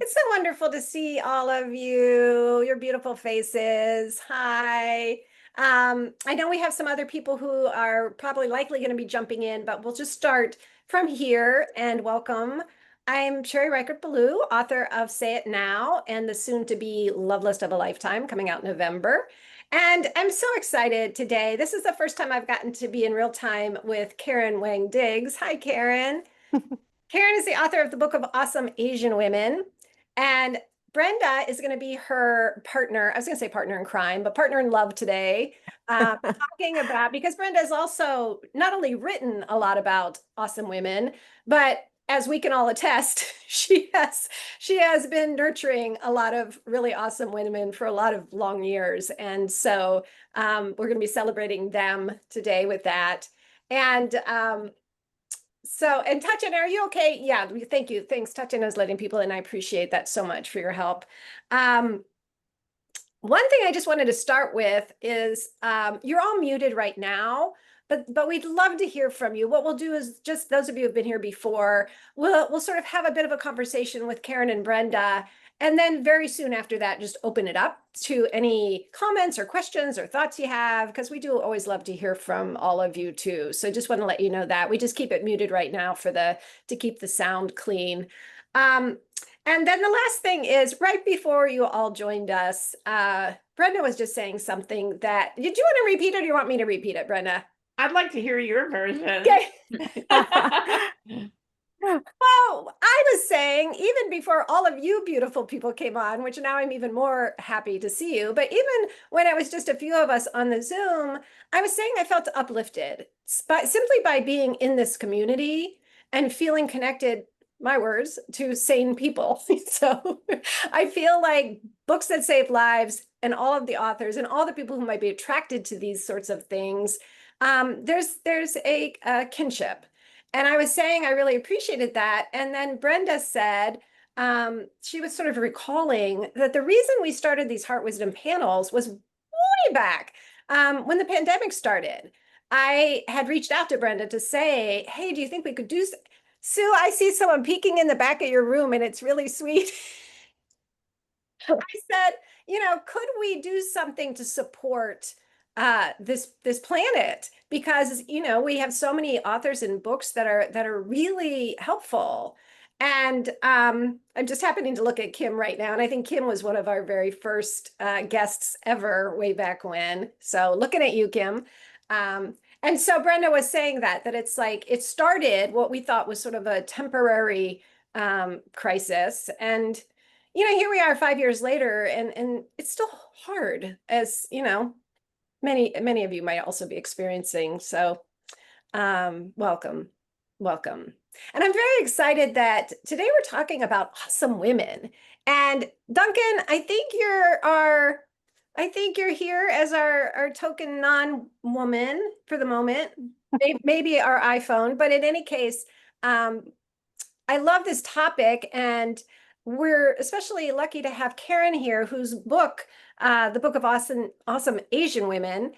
It's so wonderful to see all of you, your beautiful faces. Hi. I know we have some other people who are probably likely going to be jumping in, but we'll just start from here and welcome. I'm Sherry Reichert Ballou, author of Say It Now and the soon to be Love List of a Lifetime coming out in November. And I'm so excited today. This is the first time I've gotten to be in real time with Karen Wang Diggs. Hi, Karen. Karen is the author of the book of Awesome Asian Women. And Brenda is going to be her partner. I was going to say partner in crime, but partner in love today. Talking about, because Brenda has also not only written a lot about awesome women, but as we can all attest, she has been nurturing a lot of really awesome women for a lot of long years. And so we're going to be celebrating them today with that. And and Tatiana, are you okay? Yeah, thank you. Thanks. Tatiana is letting people in. I appreciate that so much for your help. Um, One thing I just wanted to start with is you're all muted right now, but we'd love to hear from you. What we'll do is just those of you who've been here before, we'll sort of have a bit of a conversation with Karen and Brenda, and then very soon after that, just open it up to any comments or questions or thoughts you have, because we do always love to hear from all of you too. So just want to let you know that we just keep it muted right now to keep the sound clean. Um, and then the last thing is right before you all joined us, Brenda was just saying something that, did you want to repeat it or do you want me to repeat it, Brenda? I'd like to hear your version. Okay. Well, I was saying, even before all of you beautiful people came on, which now I'm even more happy to see you, but even when it was just a few of us on the Zoom, I was saying I felt uplifted simply by being in this community and feeling connected, my words, to sane people. So I feel like books that save lives and all of the authors and all the people who might be attracted to these sorts of things, there's a kinship. And I was saying I really appreciated that. And then Brenda said, she was sort of recalling that the reason we started these Heart Wisdom panels was way back when the pandemic started. I had reached out to Brenda to say, hey, do you think we could do? Sue, I see someone peeking in the back of your room and it's really sweet. I said, could we do something to support this planet? Because we have so many authors and books that are really helpful. And I'm just happening to look at Kim right now, and I think Kim was one of our very first guests ever way back when. So looking at you, Kim. And so Brenda was saying that it's like it started what we thought was sort of a temporary crisis, and here we are 5 years later, and it's still hard, as many of you might also be experiencing. So, welcome, welcome. And I'm very excited that today we're talking about awesome women. And Duncan, I think you're here as our token non-woman for the moment, maybe our iPhone, but in any case, I love this topic, and we're especially lucky to have Karen here, whose book, the Book of Awesome Asian Women,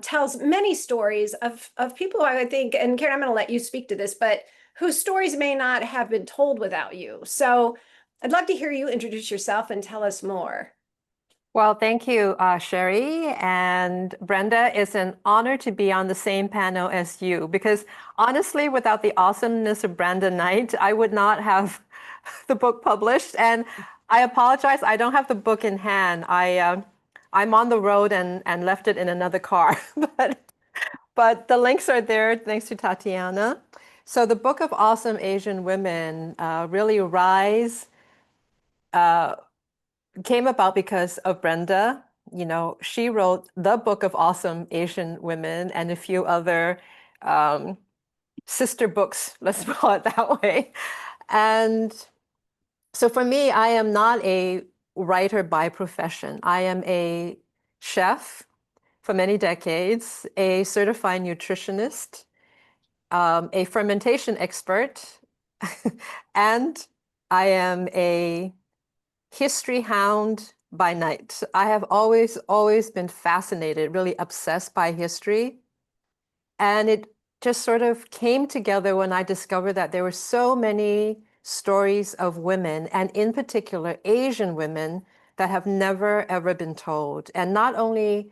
tells many stories of people who I would think, and Karen, I'm going to let you speak to this, but whose stories may not have been told without you. So I'd love to hear you introduce yourself and tell us more. Well, thank you, Sherry and Brenda. It's an honor to be on the same panel as you because honestly, without the awesomeness of Brenda Knight, I would not have the book published. And I apologize, I don't have the book in hand. I'm on the road and left it in another car, but the links are there thanks to Tatiana. So the Book of Awesome Asian Women really came about because of Brenda. She wrote the Book of Awesome Asian Women and a few other sister books, let's call it that way. And so for me, I am not a writer by profession. I am a chef for many decades, a certified nutritionist, a fermentation expert, and I am a history hound by night. I have always been fascinated, really obsessed by history. And it just sort of came together when I discovered that there were so many stories of women, and in particular Asian women, that have never ever been told. And not only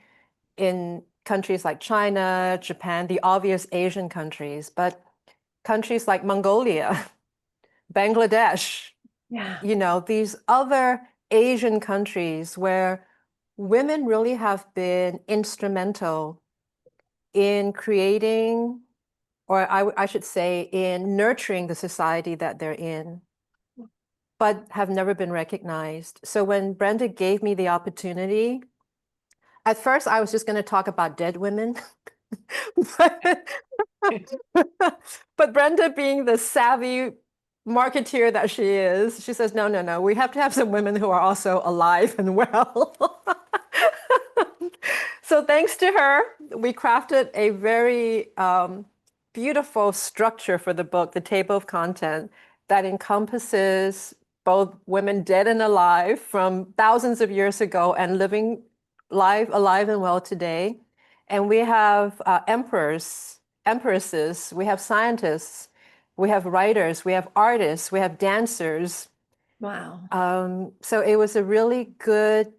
in countries like China, Japan, the obvious Asian countries, but countries like Mongolia, Bangladesh, Yeah. these other Asian countries where women really have been instrumental in creating, or I should say, in nurturing the society that they're in, but have never been recognized. So when Brenda gave me the opportunity, at first I was just going to talk about dead women. but, but Brenda, being the savvy marketeer that she is, she says, no, no, no, we have to have some women who are also alive and well. So thanks to her, we crafted a very beautiful structure for the book, the table of content, that encompasses both women dead and alive from thousands of years ago and living alive and well today. And we have emperors, empresses, we have scientists, we have writers, we have artists, we have dancers. Wow. So it was a really good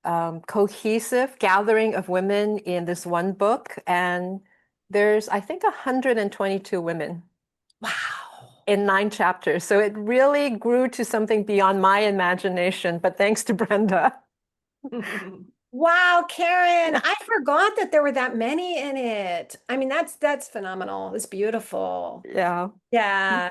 cohesive gathering of women in this one book. And there's, I think, 122 women Wow. in 9 chapters. So it really grew to something beyond my imagination, but thanks to Brenda. Wow, Karen, I forgot that there were that many in it. I mean, that's phenomenal. It's beautiful. Yeah. Yeah.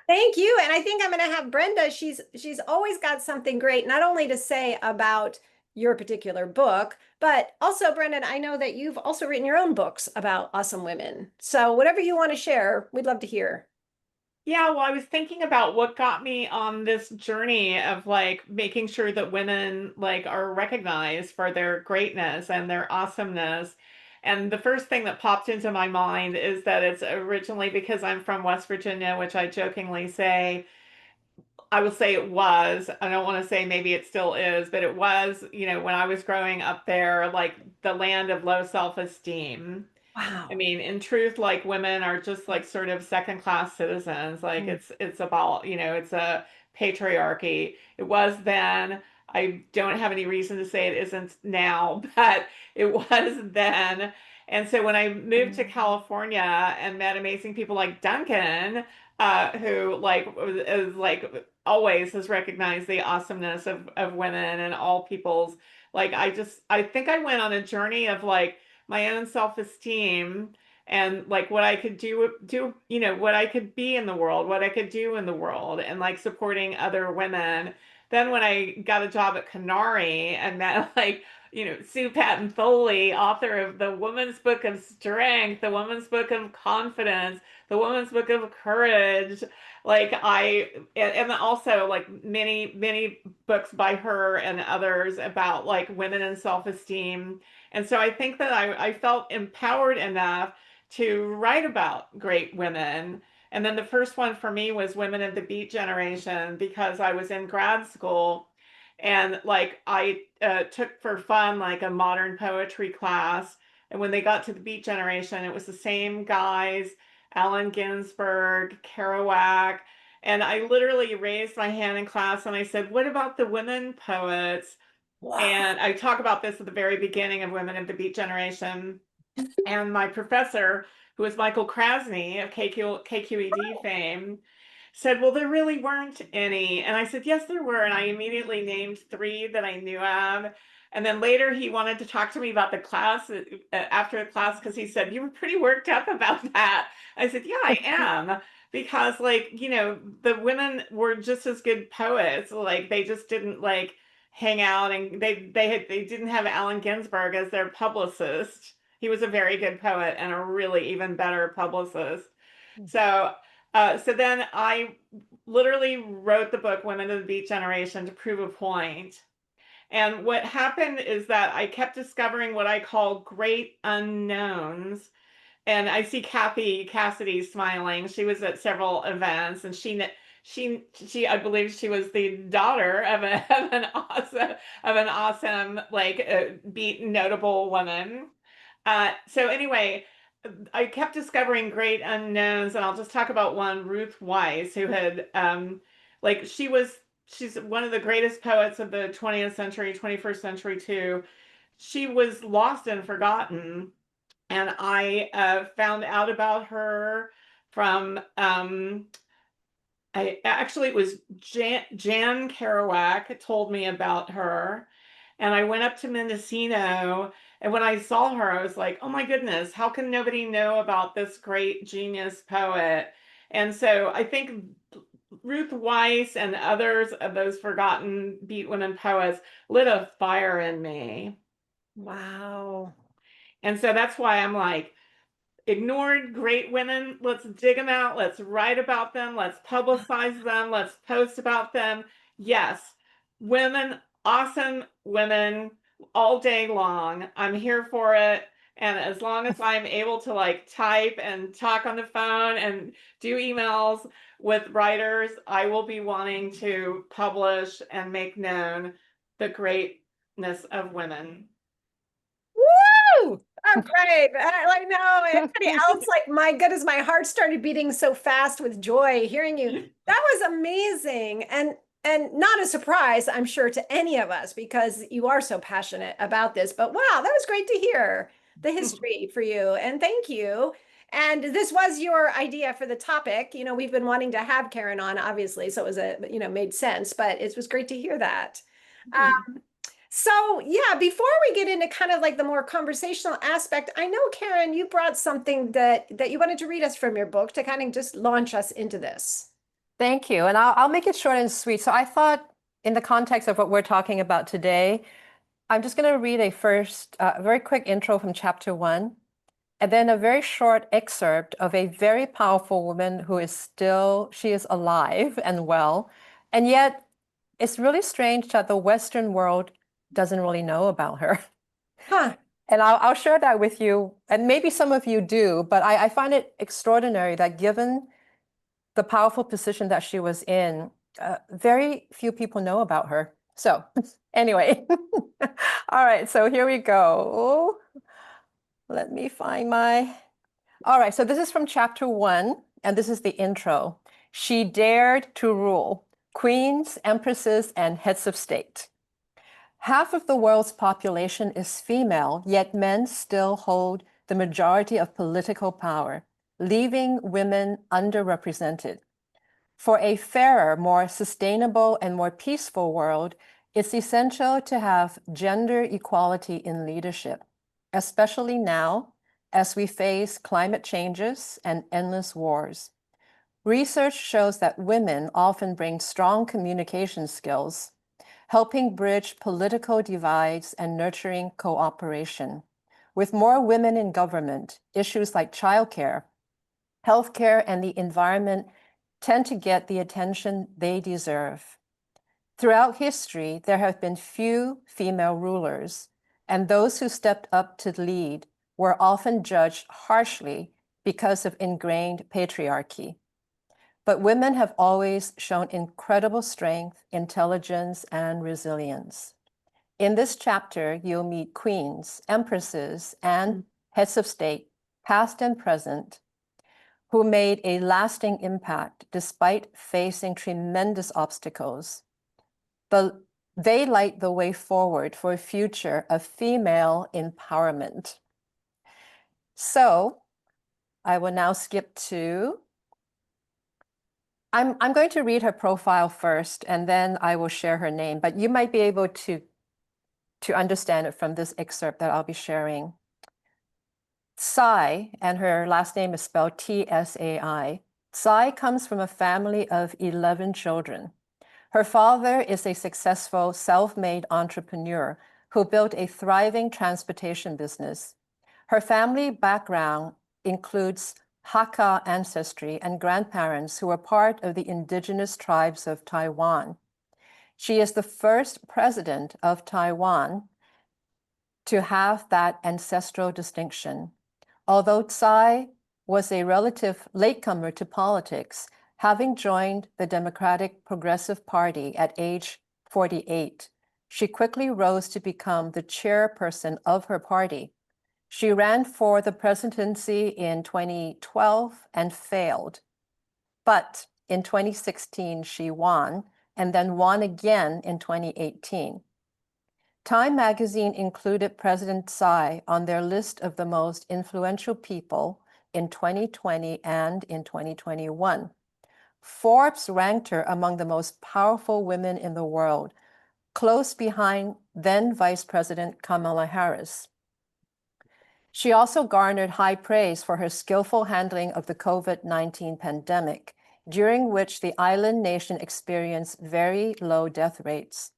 Thank you. And I think I'm going to have Brenda. She's always got something great, not only to say about your particular book, but also, Brendan, I know that you've also written your own books about awesome women. So whatever you want to share, we'd love to hear. Yeah, well, I was thinking about what got me on this journey of like making sure that women like are recognized for their greatness and their awesomeness. And the first thing that popped into my mind is that it's originally because I'm from West Virginia, which I jokingly say, I will say it was. I don't want to say maybe it still is, but it was, when I was growing up there, like the land of low self-esteem. I Wow. mean, in truth, like women are just like sort of second class citizens. Like Mm. it's about, it's a patriarchy. It was then. I don't have any reason to say it isn't now, but it was then. And so when I moved to California and met amazing people like Duncan, who like is like always has recognized the awesomeness of women and all people's, like I think I went on a journey of like my own self-esteem and like what I could do, what I could be in the world, what I could do in the world, and like supporting other women. Then when I got a job at Canary and met like, Sue Patton Foley, author of the Woman's Book of Strength, the Woman's Book of Confidence, the Woman's Book of Courage, like and also like many books by her and others about like women and self-esteem. And so I think that I felt empowered enough to write about great women. And then the first one for me was Women of the Beat Generation because I was in grad school and like I took for fun like a modern poetry class. And when they got to the Beat Generation, it was the same guys, Allen Ginsberg, Kerouac. And I literally raised my hand in class and I said, what about the women poets? Wow. And I talk about this at the very beginning of Women of the Beat Generation. And my professor, who was Michael Krasny of KQED fame, said, well, there really weren't any. And I said, yes, there were. And I immediately named 3 that I knew of. And then later he wanted to talk to me about the class after the class because he said, you were pretty worked up about that. I said, yeah, I am. Because like, the women were just as good poets. Like they just didn't like hang out and they didn't have Allen Ginsberg as their publicist. He was a very good poet and a really even better publicist. So so then I literally wrote the book Women of the Beat Generation to prove a point. And what happened is that I kept discovering what I call great unknowns. And I see Kathy Cassidy smiling. She was at several events, and I believe she was the daughter of, an awesome like beat notable woman. So anyway, I kept discovering great unknowns, and I'll just talk about one, Ruth Weiss, who had like she's one of the greatest poets of the 20th century, 21st century too. She was lost and forgotten, and I found out about her from I actually it was Jan Kerouac told me about her, and I went up to Mendocino, and when I saw her, I was like, "Oh my goodness, how can nobody know about this great genius poet?" And so I think Ruth Weiss and others of those forgotten Beat women poets lit a fire in me. Wow. And so that's why I'm like, ignored great women. Let's dig them out. Let's write about them. Let's publicize them. Let's post about them. Yes, women, awesome women all day long. I'm here for it. And as long as I'm able to like type and talk on the phone and do emails with writers, I will be wanting to publish and make known the greatness of women. Woo! Oh, great. I know. Anybody else, like, my goodness, my heart started beating so fast with joy hearing you. That was amazing. And not a surprise, I'm sure, to any of us because you are so passionate about this. But wow, that was great to hear the history for you. And thank you. And this was your idea for the topic. You know, we've been wanting to have Karen on, obviously, so it was made sense, but it was great to hear that. So yeah, before we get into kind of like the more conversational aspect, I know Karen, you brought something that you wanted to read us from your book to kind of just launch us into this. Thank you. And I'll make it short and sweet. So I thought, in the context of what we're talking about today, I'm just going to read a very quick intro from chapter 1, and then a very short excerpt of a very powerful woman who she is alive and well. And yet, it's really strange that the Western world doesn't really know about her. Huh. And I'll share that with you. And maybe some of you do, but I find it extraordinary that given the powerful position that she was in, very few people know about her. So anyway, all right, so here we go. Let me find all right, so this is from chapter 1, and this is the intro. She dared to rule, queens, empresses, and heads of state. Half of the world's population is female, yet men still hold the majority of political power, leaving women underrepresented. For a fairer, more sustainable, and more peaceful world, it's essential to have gender equality in leadership, especially now as we face climate changes and endless wars. Research shows that women often bring strong communication skills, helping bridge political divides and nurturing cooperation. With more women in government, issues like childcare, healthcare, and the environment tend to get the attention they deserve. Throughout history, there have been few female rulers, and those who stepped up to lead were often judged harshly because of ingrained patriarchy. But women have always shown incredible strength, intelligence, and resilience. In this chapter, you'll meet queens, empresses, and heads of state, past and present, who made a lasting impact despite facing tremendous obstacles. They light the way forward for a future of female empowerment. So I will now skip to I'm going to read her profile first, and then I will share her name, but you might be able to understand it from this excerpt that I'll be sharing. Tsai, and her last name is spelled Tsai. Tsai comes from a family of 11 children. Her father is a successful self-made entrepreneur who built a thriving transportation business. Her family background includes Hakka ancestry and grandparents who were part of the indigenous tribes of Taiwan. She is the first president of Taiwan to have that ancestral distinction. Although Tsai was a relative latecomer to politics, having joined the Democratic Progressive Party at age 48, she quickly rose to become the chairperson of her party. She ran for the presidency in 2012 and failed. But in 2016, she won and then won again in 2018. Time magazine included President Tsai on their list of the most influential people in 2020 and in 2021. Forbes ranked her among the most powerful women in the world, close behind then Vice President Kamala Harris. She also garnered high praise for her skillful handling of the COVID-19 pandemic, during which the island nation experienced very low death rates.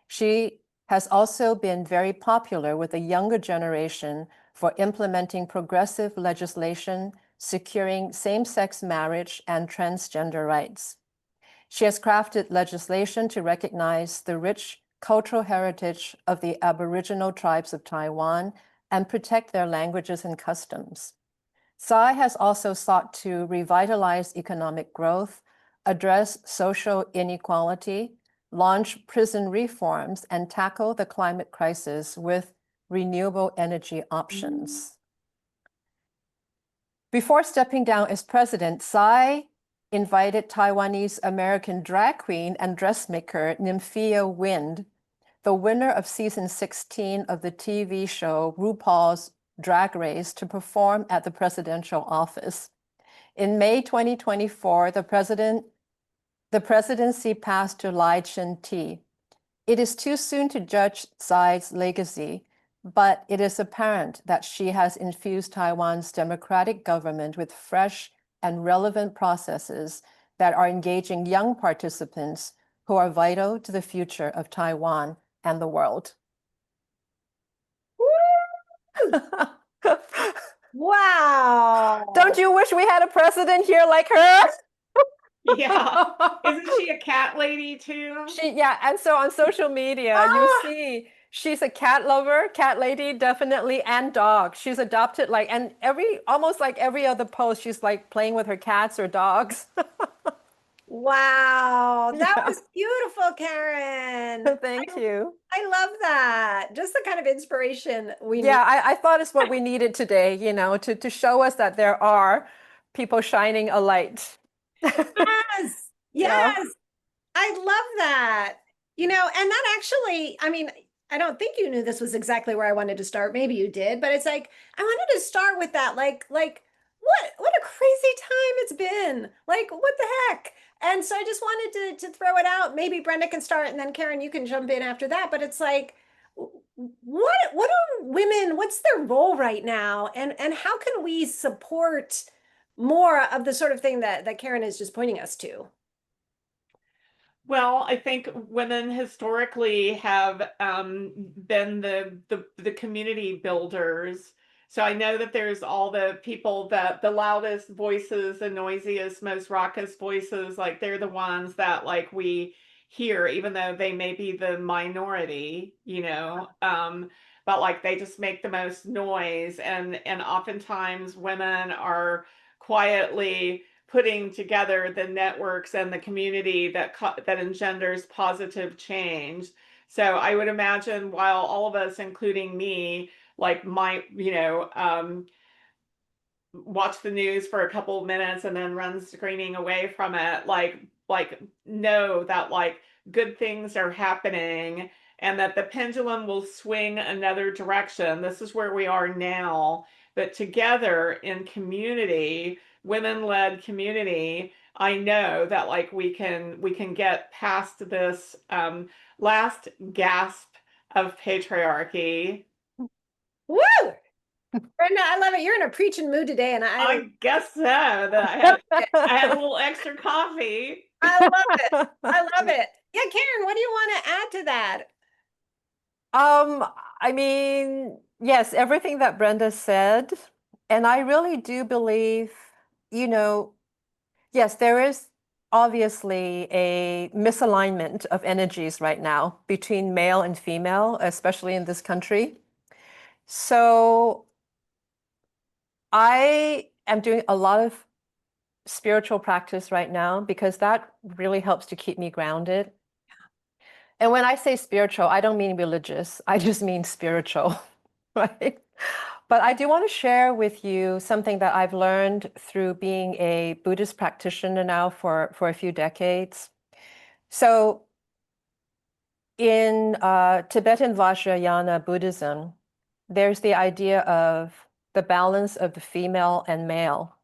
She has also been very popular with the younger generation for implementing progressive legislation, securing same-sex marriage and transgender rights. She has crafted legislation to recognize the rich cultural heritage of the Aboriginal tribes of Taiwan and protect their languages and customs. Tsai has also sought to revitalize economic growth, address social inequality, launch prison reforms, and tackle the climate crisis with renewable energy options. Before stepping down as president, Tsai invited Taiwanese American drag queen and dressmaker Nymphia Wind, the winner of season 16 of the TV show RuPaul's Drag Race, to perform at the presidential office. In May 2024, the presidency passed to Lai Ching-te. It is too soon to judge Tsai's legacy, but it is apparent that she has infused Taiwan's democratic government with fresh and relevant processes that are engaging young participants who are vital to the future of Taiwan and the world. Wow. Don't you wish we had a president here like her? Yeah. Isn't she a cat lady too? Yeah, and so on social media, you see she's a cat lover, cat lady, definitely, and dog. She's adopted and almost like every other post, she's like playing with her cats or dogs. Wow, that Yeah. was beautiful, Karen. Thank you. I love that. Just the kind of inspiration we need. Yeah, I thought it's what we needed today, to show us that there are people shining a light. Yes, Yeah. yes. I love that. And that actually, I mean, I don't think you knew this was exactly where I wanted to start. Maybe you did, but it's like I wanted to start with that. Like what a crazy time it's been. Like, what the heck? And so I just wanted to throw it out. Maybe Brenda can start and then Karen, you can jump in after that. But it's like, what are women, what's their role right now? And how can we support more of the sort of thing that Karen is just pointing us to? Well, I think women historically have been the community builders. So I know that there's all the people that the loudest voices, the noisiest, most raucous voices, like they're the ones that like we hear, even though they may be the minority, but like they just make the most noise, and oftentimes women are quietly putting together the networks and the community that engenders positive change. So I would imagine while all of us, including me, like might, watch the news for a couple of minutes and then run screaming away from it, like know that like good things are happening and that the pendulum will swing another direction. This is where we are now, but together in community, women-led community, I know that like we can get past this last gasp of patriarchy. Woo! Brenda, I love it. You're in a preaching mood today, and I guess so. That I had a little extra coffee. I love it. I love it. Yeah, Karen, what do you want to add to that? I mean, yes, everything that Brenda said, and I really do believe, yes, there is obviously a misalignment of energies right now between male and female, especially in this country. So I am doing a lot of spiritual practice right now because that really helps to keep me grounded. And when I say spiritual, I don't mean religious. I just mean spiritual, right? But I do want to share with you something that I've learned through being a Buddhist practitioner now for a few decades. So in Tibetan Vajrayana Buddhism, there's the idea of the balance of the female and male.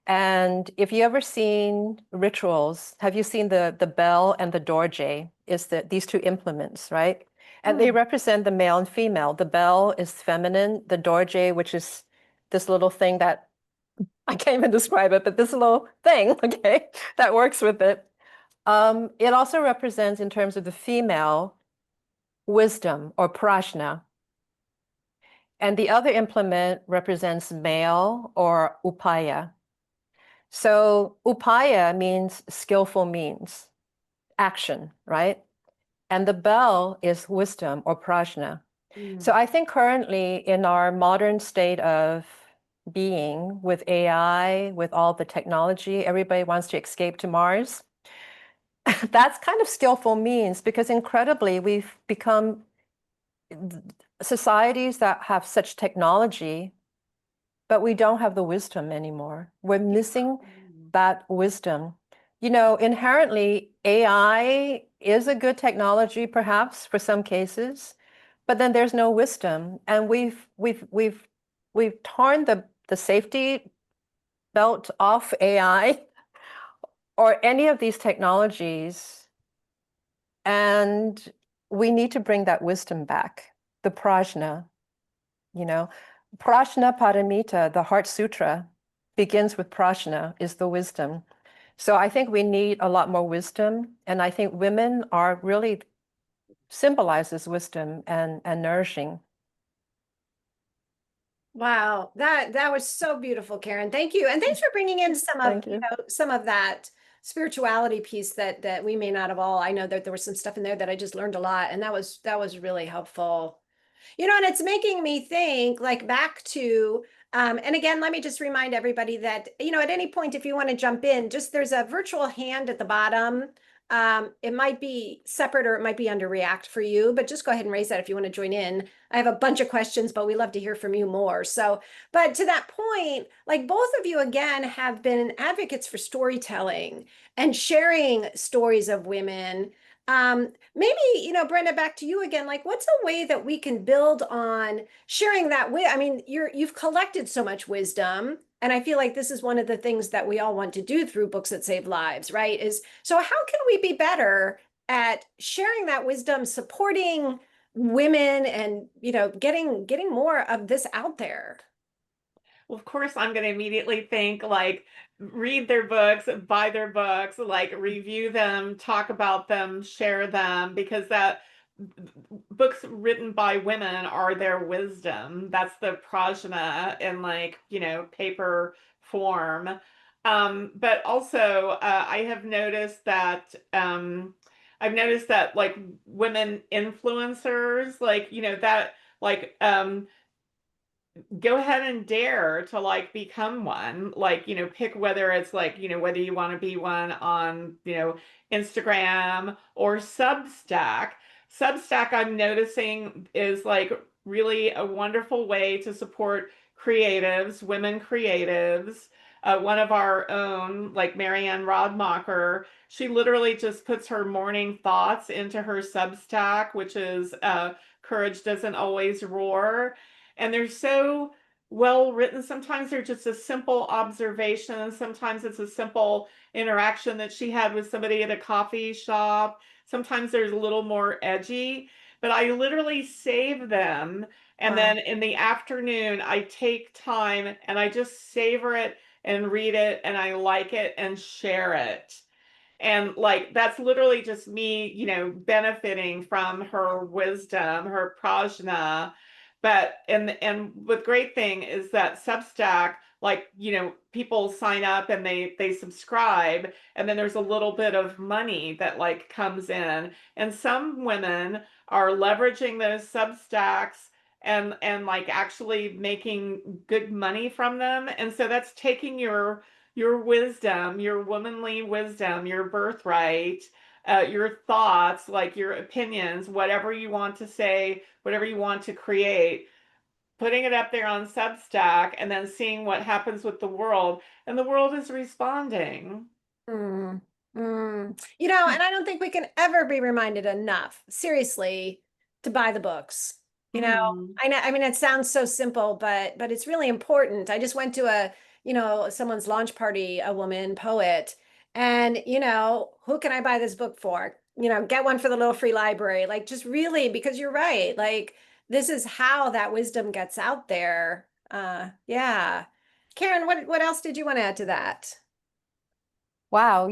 And if you ever seen rituals, have you seen the bell and the dorje? Is these two implements, right? And they represent the male and female. The bell is feminine, the dorje, which is this little thing that I can't even describe it, but this little thing, okay, that works with it. It also represents, in terms of the female, wisdom or prajna. And the other implement represents male or upaya. So upaya means skillful means, action, right? And the bell is wisdom or prajna. So I think currently in our modern state of being with AI, with all the technology, everybody wants to escape to Mars. That's kind of skillful means because incredibly we've become societies that have such technology, but we don't have the wisdom anymore. We're missing that wisdom. You know, inherently, AI is a good technology, perhaps for some cases, but then there's no wisdom, and we've torn the safety belt off AI or any of these technologies, and we need to bring that wisdom back, the prajna, you know. Prajna Paramita, the Heart Sutra, begins with prajna, is the wisdom. So I think we need a lot more wisdom. And I think women are really symbolizes wisdom and nourishing. Wow, that was so beautiful, Karen. Thank you. And thanks for bringing in some of, Thank you. some of that spirituality piece that we may not have all. I know that there was some stuff in there that I just learned a lot, and that was really helpful. And it's making me think like back to, and again, let me just remind everybody that, at any point, if you want to jump in, just there's a virtual hand at the bottom. It might be separate or it might be under React for you, but just go ahead and raise that if you want to join in. I have a bunch of questions, but we love to hear from you more. So, but to that point, like both of you again have been advocates for storytelling and sharing stories of women. Maybe, Brenda, back to you again. Like, what's a way that we can build on sharing that with? I mean, you've collected so much wisdom, and I feel like this is one of the things that we all want to do through Books That Save Lives, right? Is so how can we be better at sharing that wisdom, supporting women, and getting more of this out there? Well, of course, I'm going to immediately think like read their books, buy their books, like review them, talk about them, share them, because that books written by women are their wisdom. That's the prajna in like, paper form. But also, I have noticed that like women influencers, like, that like go ahead and dare to like become one, like, pick whether it's like, whether you want to be one on, Instagram or Substack. I'm noticing is like really a wonderful way to support creatives, women creatives. One of our own, like Marianne Rodmacher, she literally just puts her morning thoughts into her Substack, which is Courage Doesn't Always Roar, and they're so well written. Sometimes they're just a simple observation. Sometimes it's a simple interaction that she had with somebody at a coffee shop. Sometimes there's a little more edgy, but I literally save them. And Wow. then in the afternoon, I take time and I just savor it and read it and I like it and share it. And like that's literally just me, benefiting from her wisdom, her prajna. But and the great thing is that Substack, like, people sign up and they subscribe, and then there's a little bit of money that like comes in. And some women are leveraging those Substacks and like actually making good money from them. And so that's taking your wisdom, your womanly wisdom, your birthright, your thoughts, like your opinions, whatever you want to say, whatever you want to create, putting it up there on Substack and then seeing what happens with the world, and the world is responding. Mm, You know, and I don't think we can ever be reminded enough, seriously, to buy the books. You know, Mm. I mean, it sounds so simple, but it's really important. I just went to someone's launch party, a woman poet, and who can I buy this book for? Get one for the little free library. Like, just really, because you're right. Like, this is how that wisdom gets out there. Yeah. Karen, what else did you want to add to that? Wow,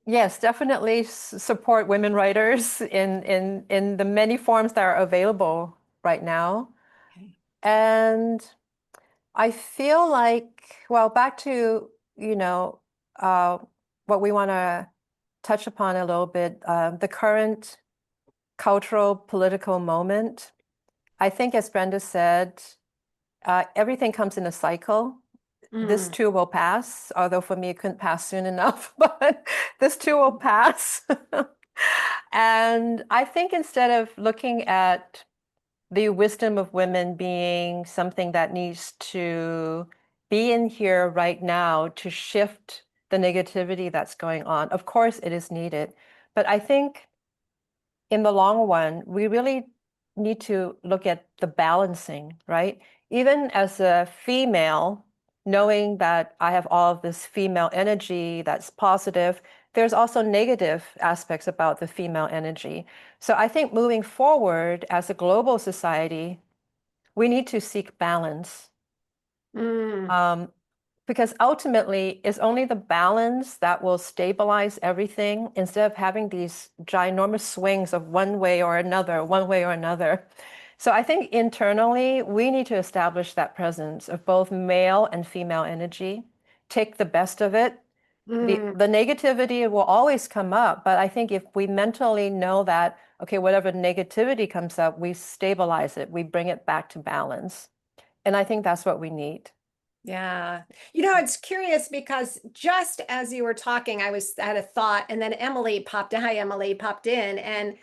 yes, definitely support women writers in the many forms that are available right now. Okay. And I feel like, well, back to, uh, what we want to touch upon a little bit, the current cultural political moment. I think, as Brenda said, everything comes in a cycle. This Mm. too will pass, although for me it couldn't pass soon enough, but this too will pass. And I think instead of looking at the wisdom of women being something that needs to be in here right now to shift the negativity that's going on, of course it is needed. But I think in the long run, we really need to look at the balancing, right? Even as a female, knowing that I have all of this female energy that's positive, there's also negative aspects about the female energy. So I think moving forward as a global society, we need to seek balance. Mm. Um, because ultimately, it's only the balance that will stabilize everything instead of having these ginormous swings of one way or another, one way or another. So I think internally, we need to establish that presence of both male and female energy, take the best of it. Mm. The negativity will always come up, but I think if we mentally know that, okay, whatever negativity comes up, we stabilize it, we bring it back to balance. And I think that's what we need. Yeah. It's curious because just as you were talking, had a thought, and then Emily popped in. Hi, Emily popped in. And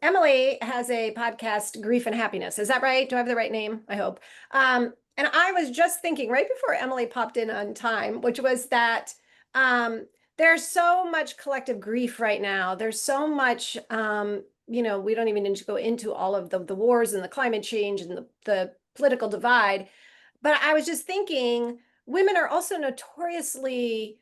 Emily has a podcast, Grief and Happiness. Is that right? Do I have the right name? I hope. And I was just thinking right before Emily popped in on time, which was that there's so much collective grief right now. There's so much, we don't even need to go into all of the wars and the climate change and the political divide. But I was just thinking, women are also notoriously,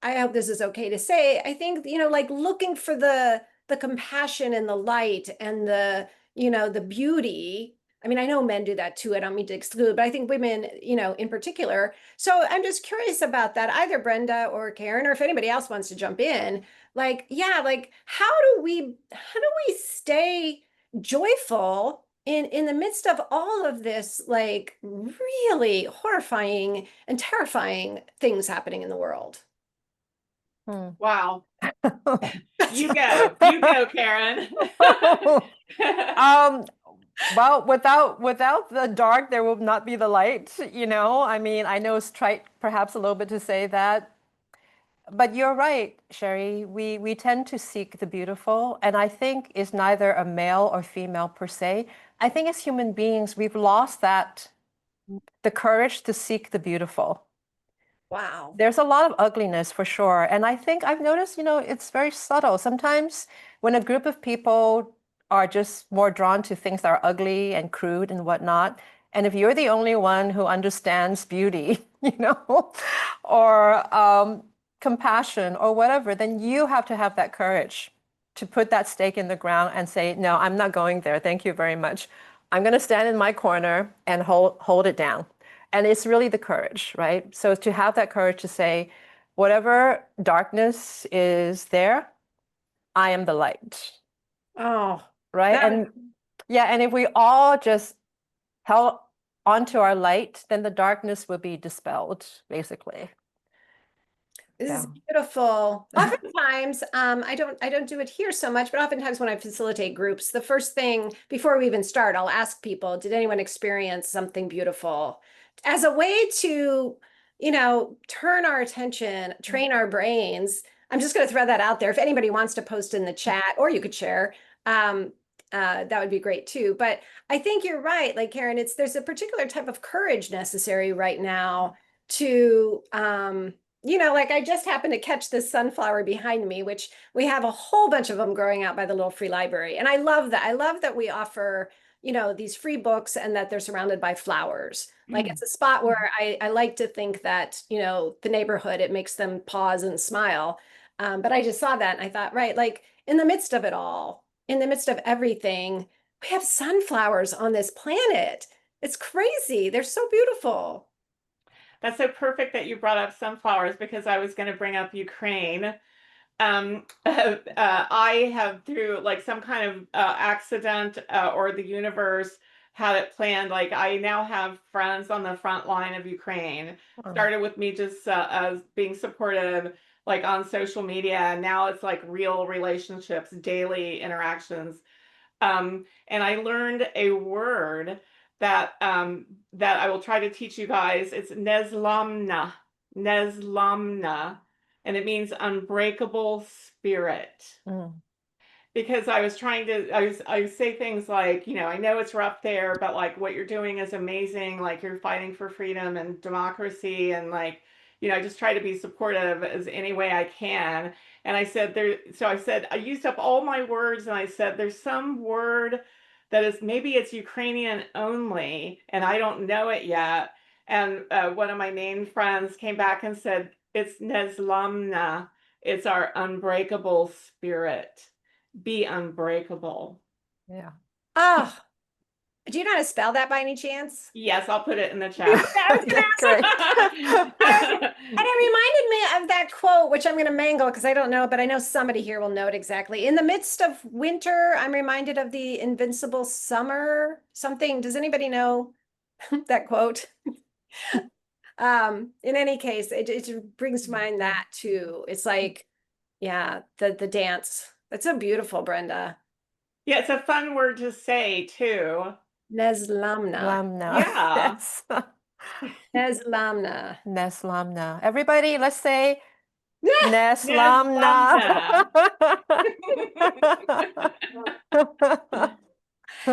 I hope this is okay to say, I think, like looking for the compassion and the light and the beauty. I mean, I know men do that too. I don't mean to exclude, but I think women, in particular. So I'm just curious about that, either Brenda or Karen, or if anybody else wants to jump in. Like, yeah, like how do we stay joyful in the midst of all of this, like really horrifying and terrifying things happening in the world? Hmm. Wow. You go, Karen. Um, well, without the dark, there will not be the light, I mean, I know it's trite perhaps a little bit to say that, but you're right, Sherry. We tend to seek the beautiful, and I think it's neither a male or female per se. I think as human beings, we've lost the courage to seek the beautiful. Wow. There's a lot of ugliness for sure. And I think I've noticed, it's very subtle. Sometimes when a group of people are just more drawn to things that are ugly and crude and whatnot, and if you're the only one who understands beauty, or compassion or whatever, then you have to have that courage to put that stake in the ground and say, no, I'm not going there. Thank you very much. I'm going to stand in my corner and hold it down. And it's really the courage, right? So to have that courage to say, whatever darkness is there, I am the light, Oh, right? that And yeah, and if we all just held onto our light, then the darkness will be dispelled, basically. This is Yeah. beautiful. Oftentimes, I don't do it here so much, but oftentimes when I facilitate groups, the first thing before we even start, I'll ask people, did anyone experience something beautiful? As a way to, turn our attention, train our brains. I'm just going to throw that out there. If anybody wants to post in the chat, or you could share, um, that would be great too. But I think you're right, like Karen, there's a particular type of courage necessary right now to like I just happened to catch this sunflower behind me, which we have a whole bunch of them growing out by the little free library. And I love that. I love that we offer, these free books and that they're surrounded by flowers. Like it's a spot where I like to think that, the neighborhood, it makes them pause and smile. But I just saw that and I thought, right, like in the midst of it all, in the midst of everything, we have sunflowers on this planet. It's crazy. They're so beautiful. That's so perfect that you brought up sunflowers because I was going to bring up Ukraine. I have, through like some kind of accident or the universe had it planned. Like I now have friends on the front line of Ukraine. Started with me just as being supportive, like on social media. And now it's like real relationships, daily interactions. And I learned a word that I will try to teach you guys. It's nezlamna, nezlamna, and it means unbreakable spirit. Because I was trying to, I say things like, I know it's rough there, but like what you're doing is amazing. Like you're fighting for freedom and democracy, and like, I just try to be supportive as any way I can. And I said so I said, I used up all my words and I said, there's some word that is, maybe it's Ukrainian only, and I don't know it yet. And one of my main friends came back and said, it's nezlamna. It's our unbreakable spirit. Be unbreakable. Yeah. Oh, do you know how to spell that by any chance? Yes, I'll put it in the chat. Great. And it reminded me of that quote, which I'm going to mangle because I don't know, but I know somebody here will know it exactly. In the midst of winter, I'm reminded of the invincible summer something. Does anybody know that quote? In any case, it brings to mind that too. It's like, yeah, the dance. That's so beautiful, Brenda. Yeah, it's a fun word to say too. Neslamna. Lamna. Yeah. Yes. Neslamna. Neslamna. Everybody, let's say Neslamna. Neslamna.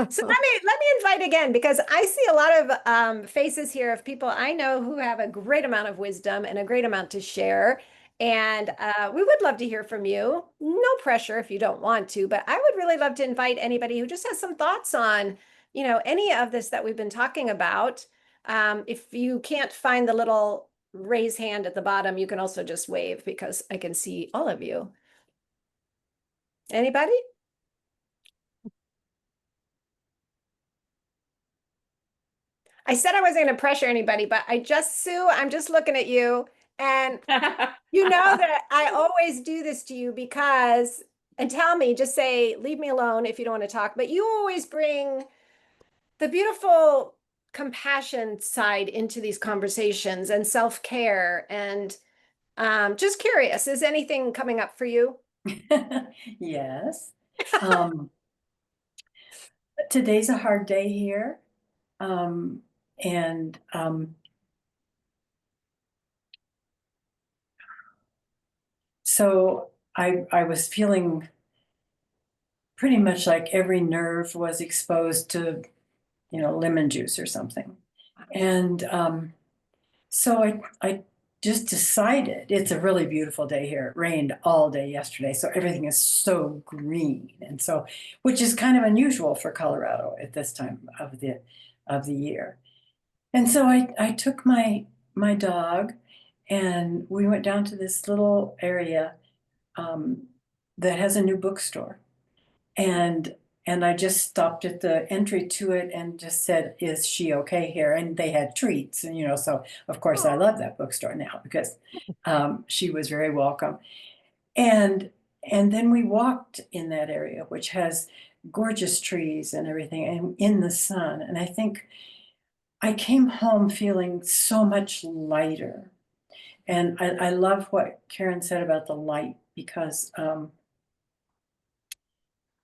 So let me invite again because I see a lot of faces here of people I know who have a great amount of wisdom and a great amount to share. And we would love to hear from you. No pressure if you don't want to, but I would really love to invite anybody who just has some thoughts on, any of this that we've been talking about. If you can't find the little raise hand at the bottom, you can also just wave because I can see all of you. Anybody? I said I wasn't going to pressure anybody, but Sue, I'm just looking at you. And you know that I always do this to you because, and tell me, just say, leave me alone if you don't want to talk, but you always bring the beautiful compassion side into these conversations and self-care. And just curious, is anything coming up for you? Yes. Um, Today's a hard day here. And so I was feeling pretty much like every nerve was exposed to, lemon juice or something. And so I just decided, it's a really beautiful day here. It rained all day yesterday, so everything is so green. And so, which is kind of unusual for Colorado at this time of the year. And so I took my dog and we went down to this little area that has a new bookstore. And I just stopped at the entry to it and just said, "Is she okay here?" And they had treats, and so of course I love that bookstore now because she was very welcome. And and then we walked in that area, which has gorgeous trees and everything, and in the sun. And I think I came home feeling so much lighter. And I love what Karen said about the light because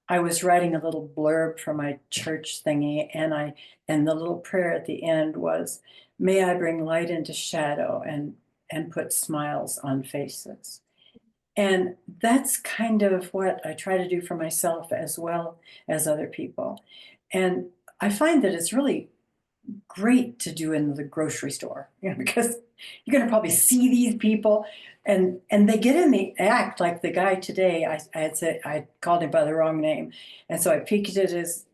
I was writing a little blurb for my church thingy, and the little prayer at the end was, "May I bring light into shadow and put smiles on faces." And that's kind of what I try to do for myself as well as other people. And I find that it's really great to do in the grocery store, because you're going to probably see these people, and they get in the act. Like the guy today, I had said I called him by the wrong name, and so I peeked at his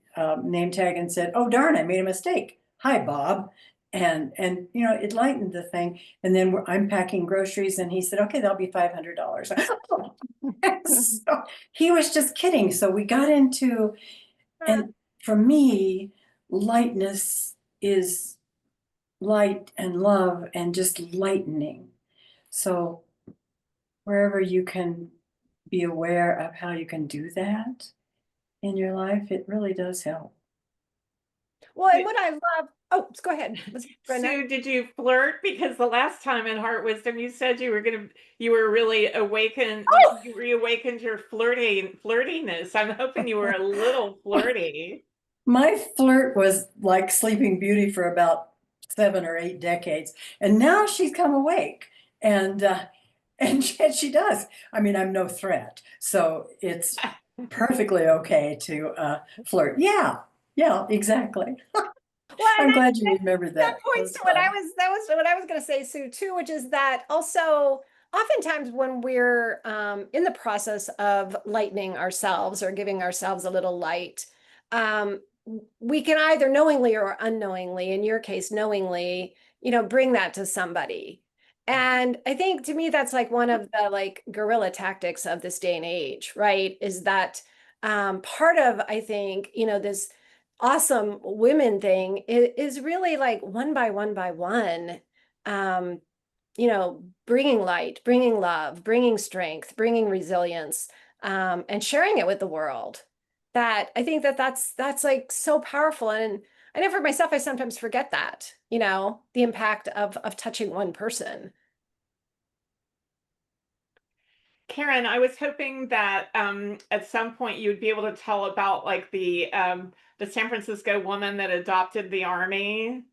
name tag and said, "Oh darn, I made a mistake. Hi, Bob." And it lightened the thing. And then I'm packing groceries, and he said, "Okay, that'll be $500." So he was just kidding. So we got into, and for me, lightness is light and love and just lightening. So wherever you can be aware of how you can do that in your life, it really does help. Well, and what I love, oh, go ahead, Brenda. Sue, did you flirt? Because the last time in Heart Wisdom, you said you were really awakened, you reawakened your flirtiness. I'm hoping you were a little flirty. My flirt was like Sleeping Beauty for about 7 or 8 decades, and now she's come awake, and she does. I mean, I'm no threat, so it's perfectly okay to flirt. Yeah, yeah, exactly. Well, and I'm glad you remembered that that. points to what that was what I was going to say, Sue, too, which is that also oftentimes when we're in the process of lightening ourselves or giving ourselves a little light, um, we can either knowingly or unknowingly, in your case, knowingly, bring that to somebody. And I think to me, that's like one of the like guerrilla tactics of this day and age, right? Is that part of, I think, this awesome women thing is really like one by one by one, um, bringing light, bringing love, bringing strength, bringing resilience, and sharing it with the world. That I think that's like so powerful. And I know for myself, I sometimes forget that, the impact of touching one person. Karen, I was hoping that at some point you would be able to tell about like the San Francisco woman that adopted the army.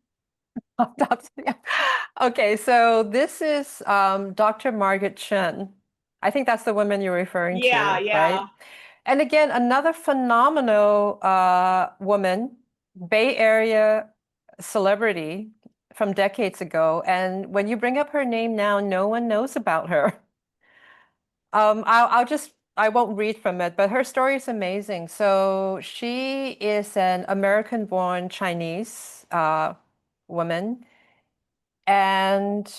Okay, so this is Dr. Margaret Chen. I think that's the woman you're referring Yeah, to, right? yeah. And again, another phenomenal woman, Bay Area celebrity from decades ago. And when you bring up her name now, no one knows about her. I won't read from it, but her story is amazing. So she is an American-born Chinese woman, and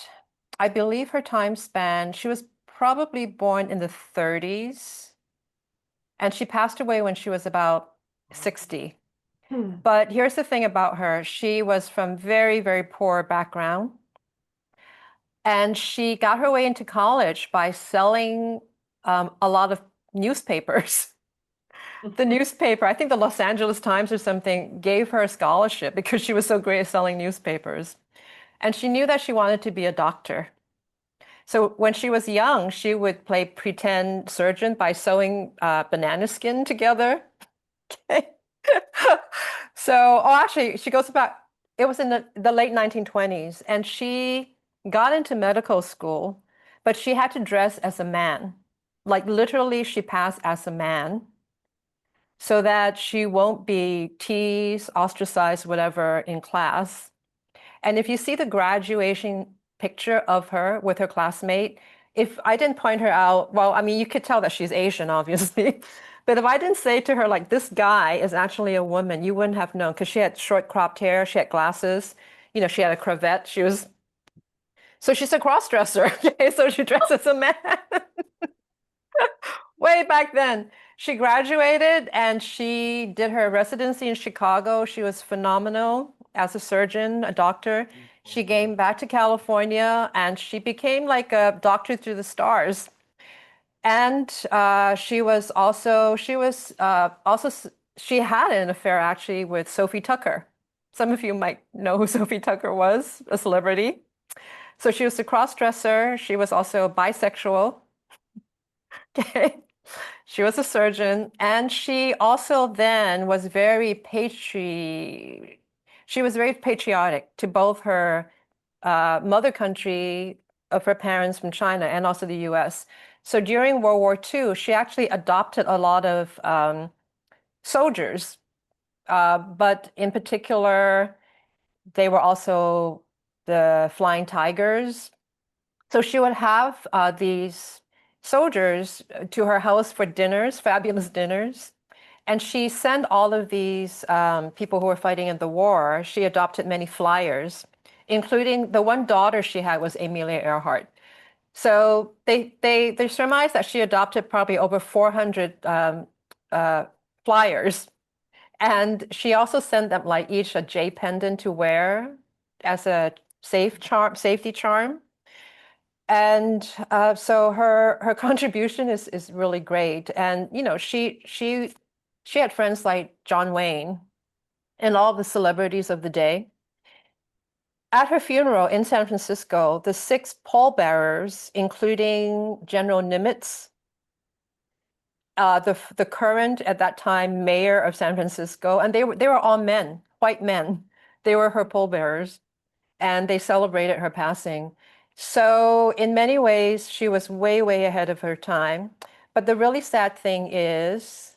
I believe her time span, she was probably born in the 30s, and she passed away when she was about 60. Hmm. But here's the thing about her. She was from very, very poor background. And she got her way into college by selling a lot of newspapers. The newspaper, I think the Los Angeles Times or something, gave her a scholarship because she was so great at selling newspapers. And she knew that she wanted to be a doctor. So when she was young, she would play pretend surgeon by sewing banana skin together. So, oh, actually, she goes back. It was in the late 1920s, and she got into medical school, but she had to dress as a man. Like literally, she passed as a man so that she won't be teased, ostracized, whatever in class. And if you see the graduation picture of her with her classmate, if I didn't point her out, well, I mean, you could tell that she's Asian, obviously. But if I didn't say to her, like, this guy is actually a woman, you wouldn't have known because she had short cropped hair, she had glasses, she had a cravat. So she's a cross-dresser. Okay, so she dresses as a man. Way back then. She graduated and she did her residency in Chicago. She was phenomenal as a surgeon, a doctor. She came back to California and she became like a doctor through the stars. And she had an affair actually with Sophie Tucker. Some of you might know who Sophie Tucker was, a celebrity. So she was a cross-dresser. She was also bisexual. Okay. She was a surgeon, and she also then was she was very patriotic to both her mother country of her parents from China and also the US. So during World War II, she actually adopted a lot of soldiers, but in particular, they were also the Flying Tigers. So she would have these soldiers to her house for dinners, fabulous dinners. And she sent all of these people who were fighting in the war. She adopted many flyers, including the one daughter she had was Amelia Earhart. So they surmise that she adopted probably over 400 flyers. And she also sent them like each a J pendant to wear as a safety charm. And so her contribution is really great. And you know, she had friends like John Wayne and all the celebrities of the day. At her funeral in San Francisco, the 6 pallbearers, including General Nimitz, the current at that time mayor of San Francisco, and they were all men, white men. They were her pallbearers, and they celebrated her passing. So in many ways, she was way, way ahead of her time. But the really sad thing is,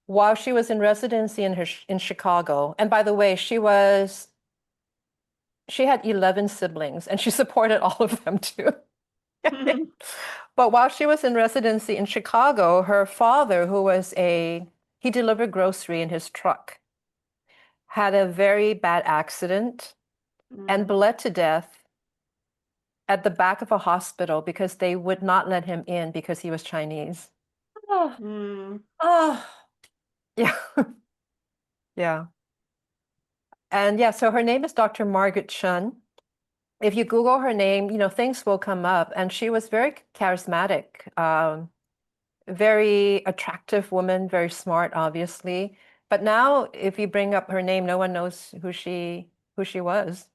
while she was in residency in Chicago, and by the way, she had 11 siblings, and she supported all of them too. But while she was in residency in Chicago, her father, he delivered grocery in his truck, had a very bad accident and bled to death at the back of a hospital because they would not let him in because he was Chinese. Oh, oh, Yeah. Yeah. And yeah, so her name is Dr. Margaret Chun. If you Google her name, you know, things will come up. And she was very charismatic, very attractive woman, very smart, obviously. But now, if you bring up her name, no one knows who she was.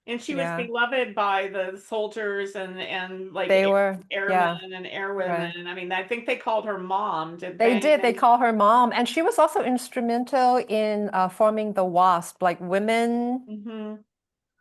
And she was Yeah, beloved by the soldiers and like they were. Yeah, airmen and right. airwomen. I mean, I think they called her mom, did They they? did. They call her mom, and she was also instrumental in forming the WASP, like Hmm.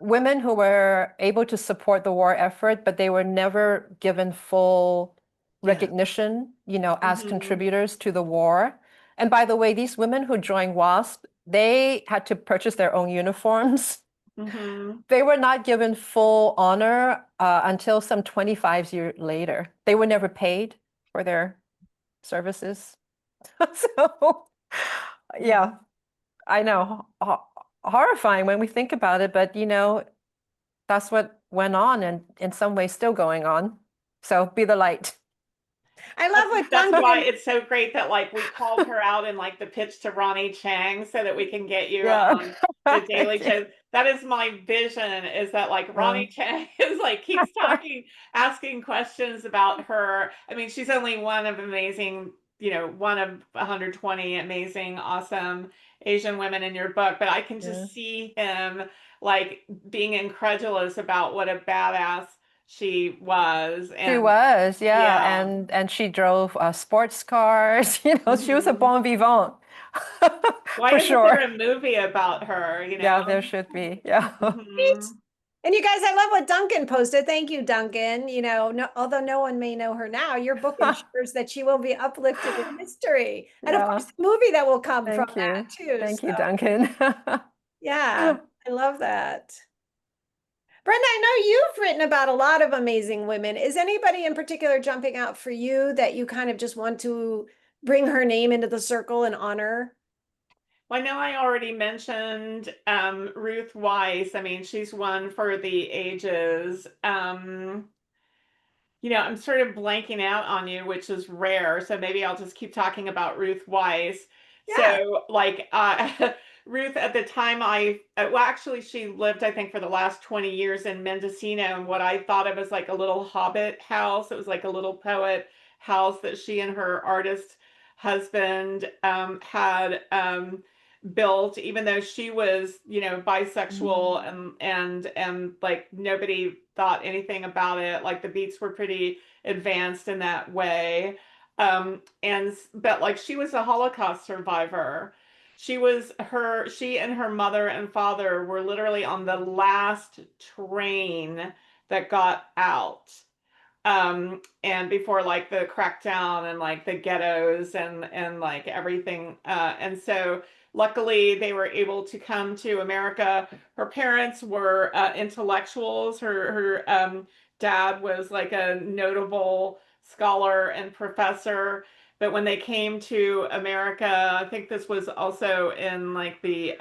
women who were able to support the war effort, but they were never given full yeah. recognition, you know, as Hmm. contributors to the war. And by the way, these women who joined WASP, they had to purchase their own uniforms. Hmm. They were not given full honor until some 25 years later. They were never paid for their services. So, yeah, I know. Horrifying when we think about it, but you know, that's what went on and in some ways still going on. So be the light. I love what That's why Duncan, it's so great that like we called her out in like the pitch to Ronnie Chang so that we can get you Yeah. on the Daily Thank you. Show. That is my vision, is that like Ronnie Chang is like keeps talking, asking questions about her. I mean, she's only one of amazing, you know, one of 120 amazing, awesome Asian women in your book, but I can Yeah. just see him like being incredulous about what a badass she was. She And was, yeah, yeah. and she drove sports cars. You know, she was a Hmm. bon vivant Why for isn't there sure. a movie about her, you Yeah, know? there should be. Yeah. Hmm. and you guys, I love what Duncan posted. Thank you, Duncan. You know, no, although no one may know her now, your book ensures that she will be uplifted in history. And of Yeah. course, the movie that will come from Thank that you. too. Thank you, So, Duncan. yeah, I love that. Brenda, I know you've written about a lot of amazing women. Is anybody in particular jumping out for you that you kind of just want to bring her name into the circle and honor? Well, I know I already mentioned Ruth Weiss. I mean, she's one for the ages. You know, I'm sort of blanking out on you, which is rare. So maybe I'll just keep talking about Ruth Weiss. Yeah. So, like, Ruth, at the time well, actually, she lived, I think, for the last 20 years in Mendocino, in what I thought of as like a little hobbit house. It was like a little poet house that she and her artist husband had built, even though she was, you know, bisexual and like nobody thought anything about it. Like the Beats were pretty advanced in that way. And but like she was a Holocaust survivor. She and her mother and father were literally on the last train that got out and before like the crackdown and like the ghettos and like everything. And so luckily they were able to come to America. Her parents were intellectuals. Her dad was like a notable scholar and professor. But when they came to America, I think this was also in like the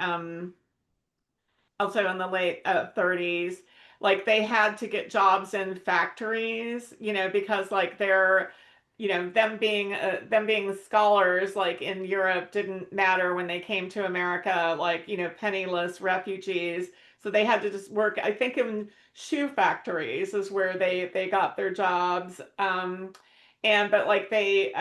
also in the late 30s, like they had to get jobs in factories, because like they're, them being scholars like in Europe didn't matter when they came to America, like, penniless refugees. So they had to just work, I think, in shoe factories is where they got their jobs. And but like they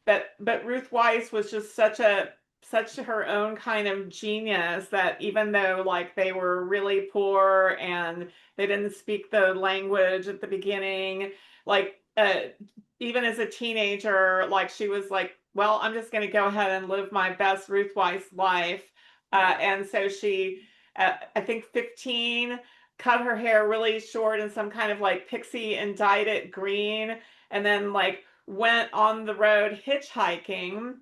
but Ruth Weiss was just such her own kind of genius that even though like they were really poor and they didn't speak the language at the beginning, like even as a teenager, like she was like, well, I'm just going to go ahead and live my best Ruth Weiss life. And so she, I think 15, cut her hair really short in some kind of like pixie and dyed it green, and then like went on the road hitchhiking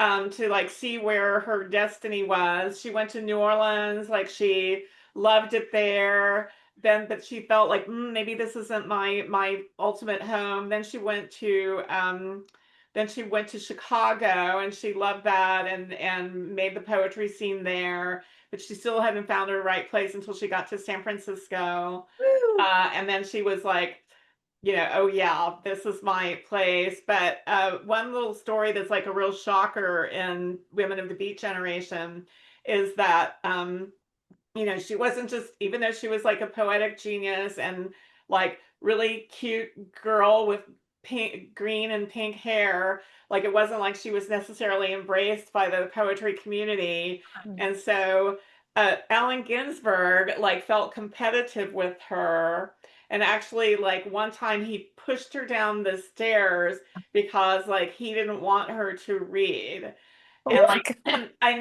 to like see where her destiny was. She went to New Orleans, like she loved it there. But she felt like maybe this isn't my ultimate home. Then she went to Chicago and she loved that and made the poetry scene there. But she still hadn't found her right place until she got to San Francisco. Woo. And then she was like, oh yeah, this is my place. But one little story that's like a real shocker in Women of the Beat generation is that, she wasn't just, even though she was like a poetic genius and like really cute girl with pink, green and pink hair, like it wasn't like she was necessarily embraced by the poetry community. And so Allen Ginsberg like felt competitive with her, and actually like one time he pushed her down the stairs because like he didn't want her to read. Oh And my like God. I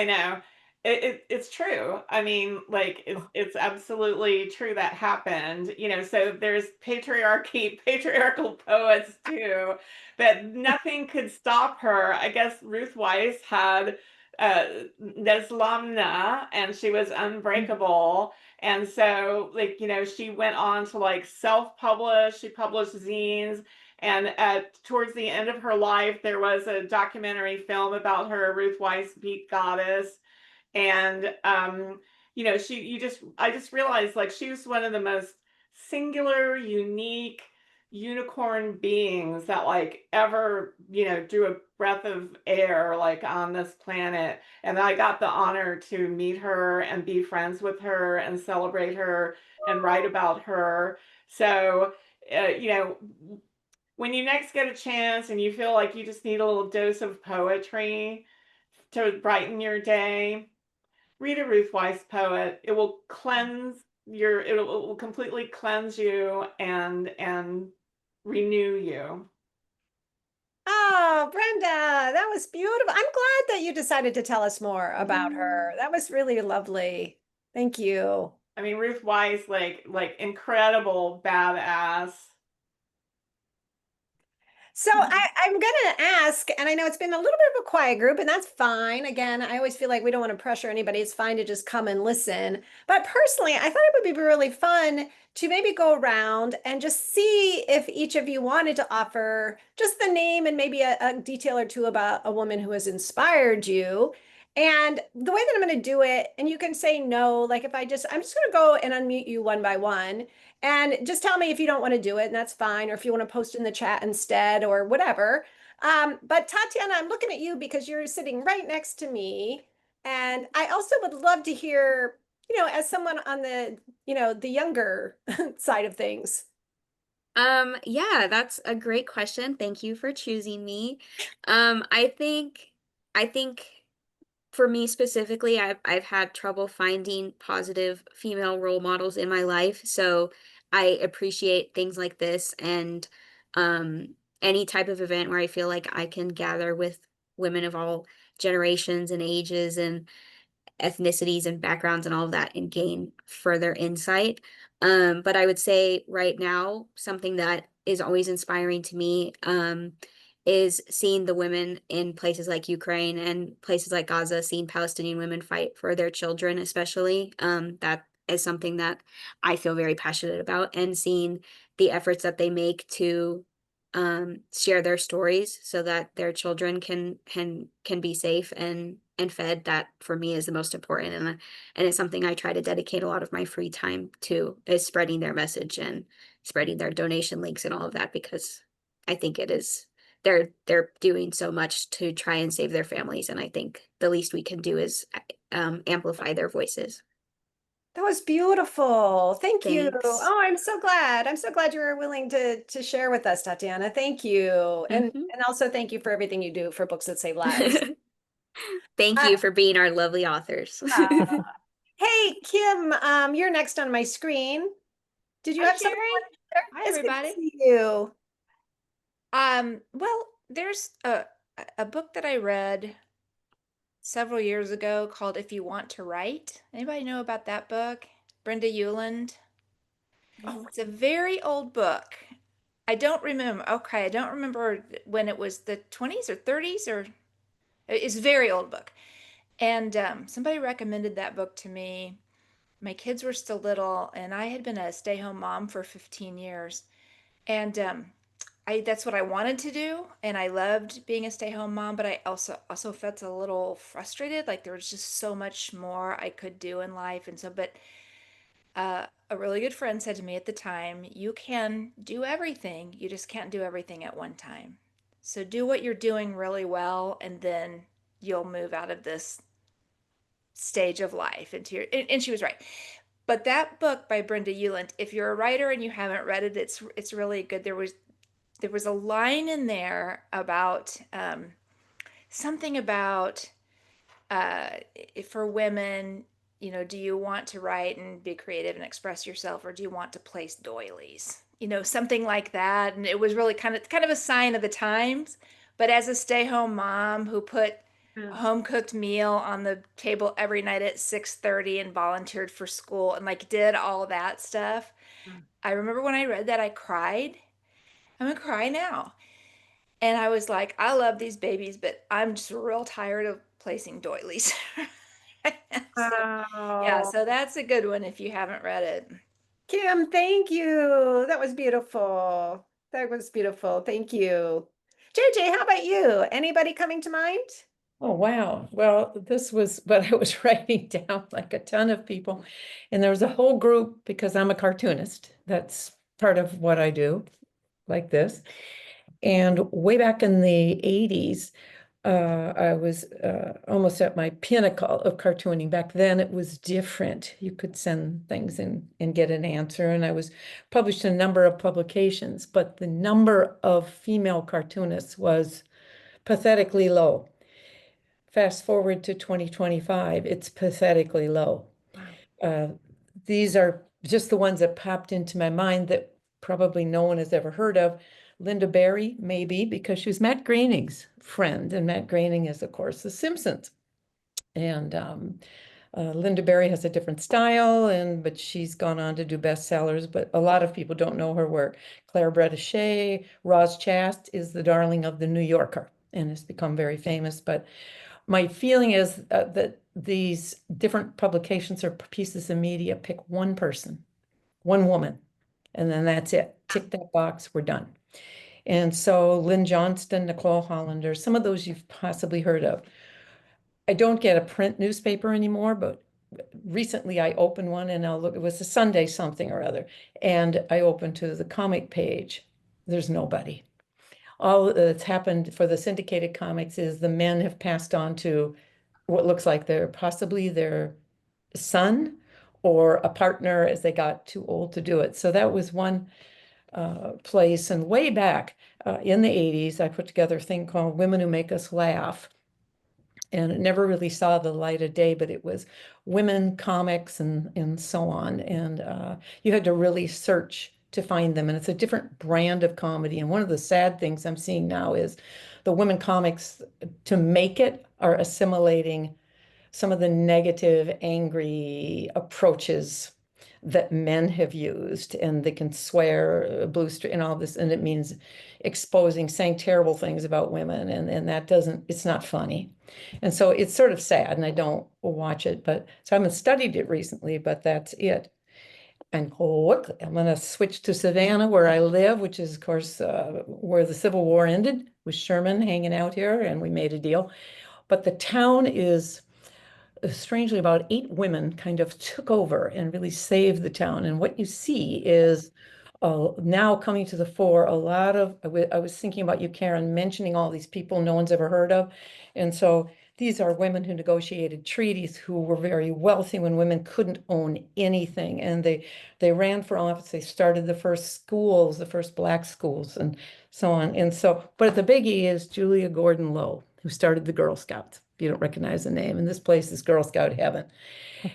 know. It's true. I mean, like it's absolutely true that happened. So there's patriarchy, patriarchal poets too, but nothing could stop her. I guess Ruth Weiss had Neslamna, and she was unbreakable. And so like, she went on to like self-publish. She published zines. And towards the end of her life, there was a documentary film about her, Ruth Weiss Beat Goddess. And I just realized like she was one of the most singular, unique, unicorn beings that like ever, drew a breath of air like on this planet. And I got the honor to meet her and be friends with her and celebrate her and write about her. So, when you next get a chance and you feel like you just need a little dose of poetry to brighten your day, read a Ruth Weiss poet. It will it will completely cleanse you and renew you. Oh, Brenda, that was beautiful. I'm glad that you decided to tell us more about her. That was really lovely. Thank you. I mean, Ruth Weiss, like incredible badass. So I'm gonna ask, and I know it's been a little bit of a quiet group, and that's fine. Again, I always feel like we don't want to pressure anybody. It's fine to just come and listen. But personally, I thought it would be really fun to maybe go around and just see if each of you wanted to offer just the name and maybe a detail or two about a woman who has inspired you. And the way that I'm going to do it, and you can say no, like if I'm just going to go and unmute you one by one. And just tell me if you don't want to do it, and that's fine, or if you want to post in the chat instead, or whatever. But Tatiana, I'm looking at you because you're sitting right next to me. And I also would love to hear, as someone on the younger side of things. Yeah, that's a great question. Thank you for choosing me. I think for me specifically, I've had trouble finding positive female role models in my life, so I appreciate things like this and any type of event where I feel like I can gather with women of all generations and ages and ethnicities and backgrounds and all of that and gain further insight. But I would say right now, something that is always inspiring to me, is seeing the women in places like Ukraine and places like Gaza, seeing Palestinian women fight for their children, especially. That is something that I feel very passionate about, and seeing the efforts that they make to share their stories so that their children can be safe and fed. That for me is the most important, and it's something I try to dedicate a lot of my free time to, is spreading their message and spreading their donation links and all of that, because I think it is they're doing so much to try and save their families, and I think the least we can do is amplify their voices. That was beautiful. Thank you. Thanks. Oh, I'm so glad. I'm so glad you were willing to share with us, Tatiana. Thank you. Mhm. And also thank you for everything you do for Books That Save Lives. Thank Uh, you for being our lovely authors. uh, hey, Kim, you're next on my screen. Did you Hi, have something you Sherry. wanted to share? Hi, It's good to everybody. see you. Well, there's a book that I read several years ago called If You Want to Write. Anybody know about that book? Brenda Euland. Oh, It's a very old book. I don't remember. Okay, I don't remember when it was, the 20s or 30s, or it's a very old book. And somebody recommended that book to me. My kids were still little, and I had been a stay-home mom for 15 years. And that's what I wanted to do, and I loved being a stay-home mom, but I also felt a little frustrated, like there was just so much more I could do in life. And so, but a really good friend said to me at the time, you can do everything, you just can't do everything at one time. So do what you're doing really well, and then you'll move out of this stage of life into your, and she was right. But that book by Brenda Euland, if you're a writer and you haven't read it, it's really good. There was a line in there about something about uh, for women, do you want to write and be creative and express yourself, or do you want to place doilies? Something like that. And it was really kind of a sign of the times. But as a stay-home mom who put a home cooked meal on the table every night at 6:30 and volunteered for school and like did all that stuff, I remember when I read that I cried. I'm gonna cry now. And I was like, I love these babies, but I'm just real tired of placing doilies. So, yeah, wow. so that's a good one if you haven't read it. Kim, thank you. That was beautiful. That was beautiful. Thank you. JJ, how about you? Anybody coming to mind? Oh, wow. Well, this was, but I was writing down like a ton of people. And there was a whole group because I'm a cartoonist. That's part of what I do, like this. And way back in the 80s, I was almost at my pinnacle of cartooning. Back then, it was different. You could send things and get an answer. And I was published in a number of publications, but the number of female cartoonists was pathetically low. Fast forward to 2025, it's pathetically low. Uh, these are just the ones that popped into my mind that probably no one has ever heard of. Linda Barry, maybe, because she was Matt Groening's friend, and Matt Groening is, of course, The Simpsons. And Linda Barry has a different style, but she's gone on to do bestsellers, but a lot of people don't know her work. Claire Bretéché, Roz Chast is the darling of the New Yorker and has become very famous. But my feeling is that these different publications or pieces of media pick one person, one woman, and then that's it. Tick that box, we're done. And so Lynn Johnston, Nicole Hollander, some of those you've possibly heard of. I don't get a print newspaper anymore, but recently I opened one and I'll look, it was a Sunday something or other, and I opened to the comic page. There's nobody. All that's happened for the syndicated comics is the men have passed on to what looks like they're possibly their son or a partner as they got too old to do it. So that was one place. And way back in the 80s, I put together a thing called Women Who Make Us Laugh. And it never really saw the light of day, but it was women comics and so on. And you had to really search to find them. And it's a different brand of comedy. And one of the sad things I'm seeing now is the women comics to make it are assimilating some of the negative, angry approaches that men have used, and they can swear, blue streak and all this, and it means exposing, saying terrible things about women, and that doesn't, it's not funny. And so it's sort of sad, and I don't watch it, but so I haven't studied it recently, but that's it. And quickly, I'm going to switch to Savannah, where I live, which is, of course, where the Civil War ended, with Sherman hanging out here, and we made a deal. But the town is, strangely, about 8 women kind of took over and really saved the town. And what you see is now coming to the fore, a lot of, I was thinking about you, Karen, mentioning all these people no one's ever heard of. And so these are women who negotiated treaties, who were very wealthy when women couldn't own anything. And they ran for office. They started the first schools, the first Black schools, and so on. And so, but the biggie is Julia Gordon Low, who started the Girl Scouts. If you don't recognize the name, and this place is Girl Scout heaven.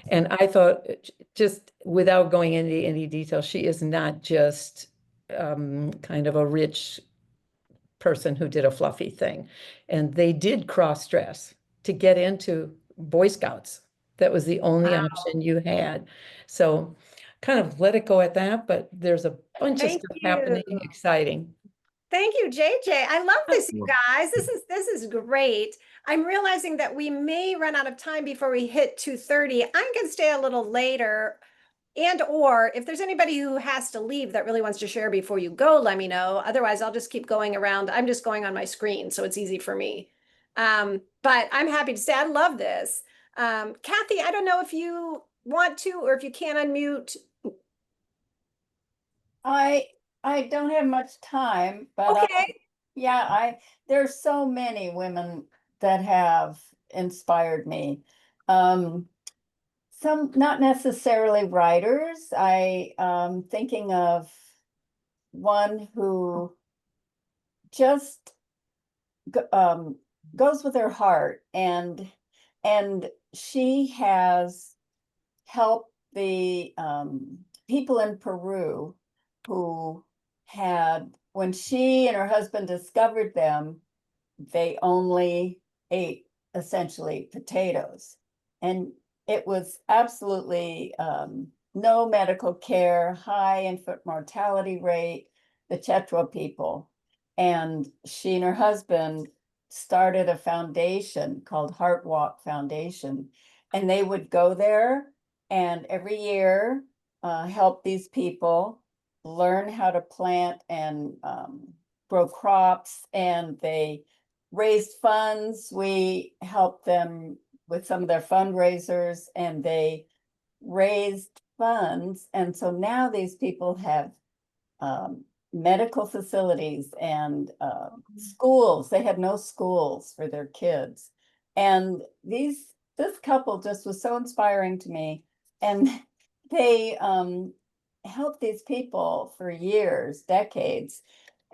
And I thought, just without going into any detail, she is not just kind of a rich person who did a fluffy thing. And they did cross-dress to get into Boy Scouts. That was the only option you had. So kind of let it go at that, but there's a bunch of Thank stuff you. happening, exciting. Thank you, JJ. I love this, you guys. This is great. I'm realizing that we may run out of time before we hit 2:30. I'm going to stay a little later. And or if there's anybody who has to leave that really wants to share before you go, let me know. Otherwise, I'll just keep going around. I'm just going on my screen, so it's easy for me. But I'm happy to stay. I love this. Kathy, I don't know if you want to or if you can unmute. I don't have much time, but Okay. there's so many women that have inspired me. Some not necessarily writers. Thinking of one who just goes with her heart, and she has helped the people in Peru who had, when she and her husband discovered them, they only ate essentially potatoes. And it was absolutely no medical care, high infant mortality rate, the Chetwa people. And she and her husband started a foundation called Heart Walk Foundation. And they would go there and every year help these people learn how to plant and grow crops. And they raised funds. We helped them with some of their fundraisers, and they raised funds. And so now these people have medical facilities and schools. They had no schools for their kids. And this couple just was so inspiring to me. And they helped these people for years, decades.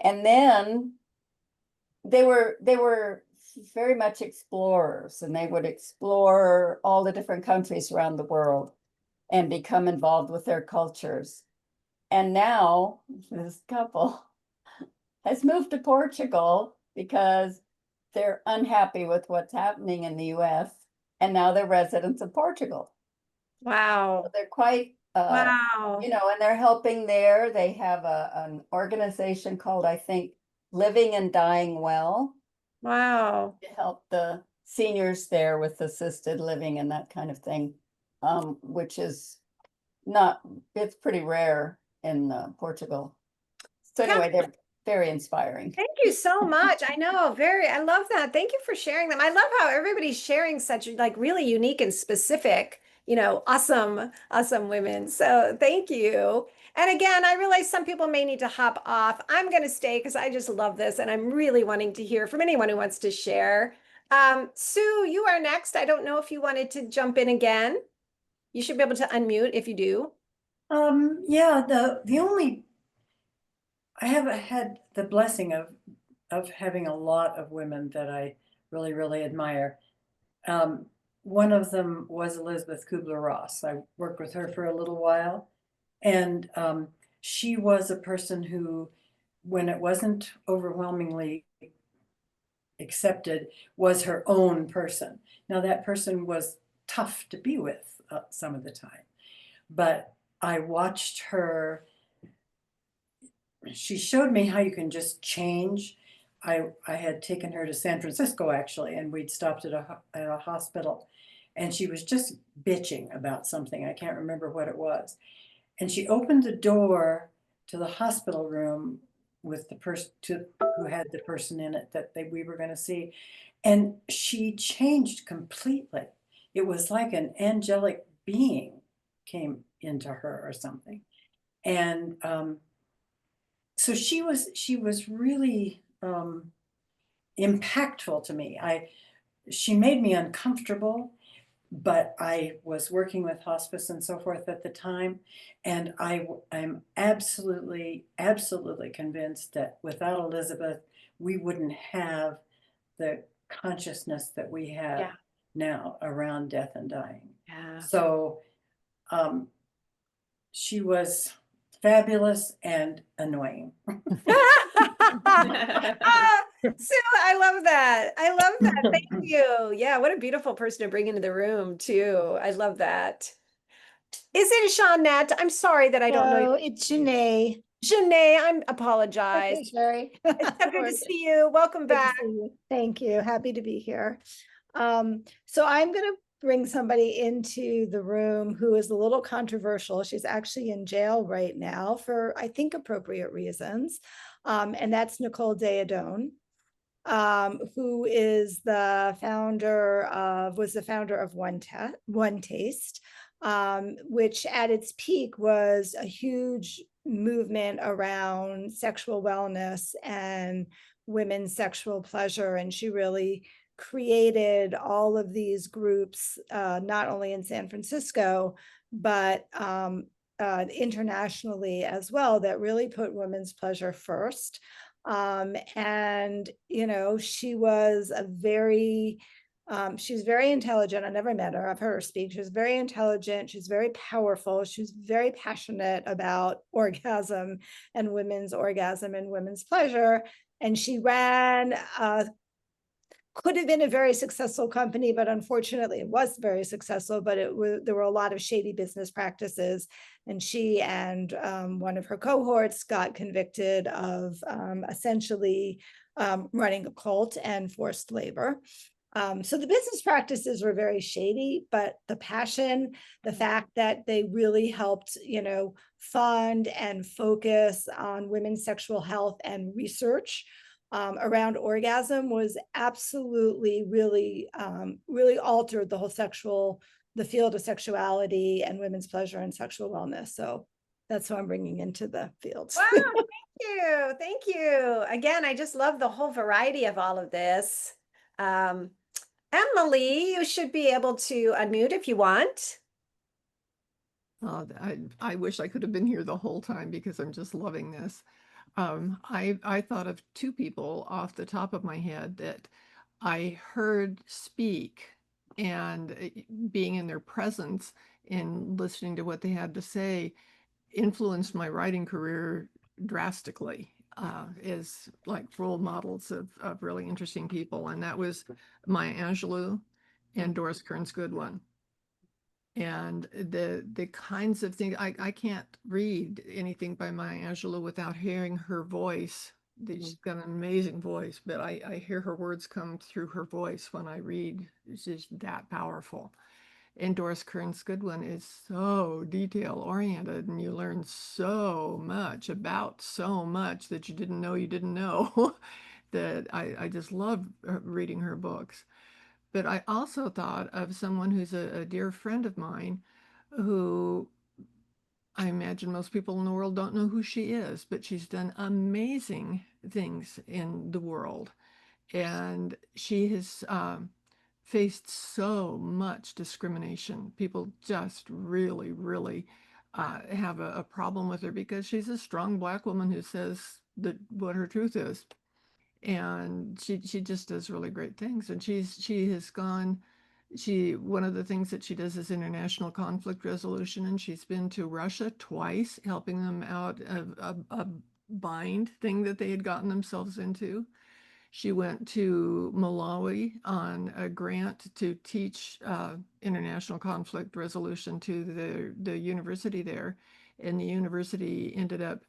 And then they were very much explorers, and they would explore all the different countries around the world and become involved with their cultures. And now this couple has moved to Portugal because they're unhappy with what's happening in the US, and now they're residents of Portugal. Wow. So they're quite Wow. and they're helping there. They have an organization called, I think, Living and Dying Well, Wow. to help the seniors there with assisted living and that kind of thing, which is it's pretty rare in Portugal. So anyway, they're very inspiring. Thank you so much. I know, I love that. Thank you for sharing them. I love how everybody's sharing such like really unique and specific, awesome women. So thank you. And again, I realize some people may need to hop off. I'm going to stay because I just love this and I'm really wanting to hear from anyone who wants to share. Sue, you are next. I don't know if you wanted to jump in again. You should be able to unmute if you do. Yeah, the only, I have had the blessing of having a lot of women that I really, really admire. One of them was Elizabeth Kubler-Ross. I worked with her for a little while, and she was a person who, when it wasn't overwhelmingly accepted, was her own person. Now that person was tough to be with some of the time, but I watched her. She showed me how you can just change. I had taken her to San Francisco actually, and we'd stopped at a hospital, and she was just bitching about something. I can't remember what it was. And she opened the door to the hospital room with the person who had the person in it that we were going to see, and she changed completely. It was like an angelic being came into her or something, and so she was really impactful to me. She made me uncomfortable, but I was working with hospice and so forth at the time, and I'm absolutely convinced that without Elizabeth, we wouldn't have the consciousness that we have Yeah. now around death and dying. Yeah. So she was fabulous and annoying. Sue, I love that. I love that. Thank you. Yeah, what a beautiful person to bring into the room, too. I love that. Is it Jeanette? I'm sorry that I don't know. No, it's Janae. Janae, I apologize. Okay, sorry. It's so good to see you. Welcome Good to back. see you. Thank you. Happy to be here. So I'm going to bring somebody into the room who is a little controversial. She's actually in jail right now for, I think, appropriate reasons. And that's Nicole Deadone, who is the founder of, was the founder of One Taste, which at its peak was a huge movement around sexual wellness and women's sexual pleasure. And she really created all of these groups, not only in San Francisco, but internationally as well, that really put women's pleasure first. And, you know, she was a very, she's very intelligent. I never met her. I've heard her speak. She's very intelligent. She's very powerful. She's very passionate about orgasm and women's orgasm and women's pleasure. And she ran could have been a very successful company, but unfortunately it was very successful, but there were a lot of shady business practices. And she and one of her cohorts got convicted of essentially running a cult and forced labor. So the business practices were very shady, but the passion, the fact that they really helped, you know, fund and focus on women's sexual health and research around orgasm was absolutely really altered the whole the field of sexuality and women's pleasure and sexual wellness. So that's who I'm bringing into the field. Wow, thank you. Thank you. Again, I just love the whole variety of all of this. Emily, you should be able to unmute if you want. I wish I could have been here the whole time because I'm just loving this. I thought of two people off the top of my head that I heard speak, and being in their presence and listening to what they had to say influenced my writing career drastically, as like role models of really interesting people. And that was Maya Angelou and Doris Kearns Goodwin. And the kinds of things, I can't read anything by Maya Angelou without hearing her voice. She's got an amazing voice, but I hear her words come through her voice when I read. She's that powerful. And Doris Kearns Goodwin is so detail oriented, and you learn so much about so much that you didn't know that I just love reading her books. But I also thought of someone who's a dear friend of mine who I imagine most people in the world don't know who she is, but she's done amazing things in the world. And she has faced so much discrimination. People just really, really have a problem with her because she's a strong Black woman who says that what her truth is. And she just does really great things. And she has gone, one of the things that she does is international conflict resolution, and she's been to Russia twice, helping them out of a bind thing that they had gotten themselves into. She went to Malawi on a grant to teach international conflict resolution to the university there. And the university ended up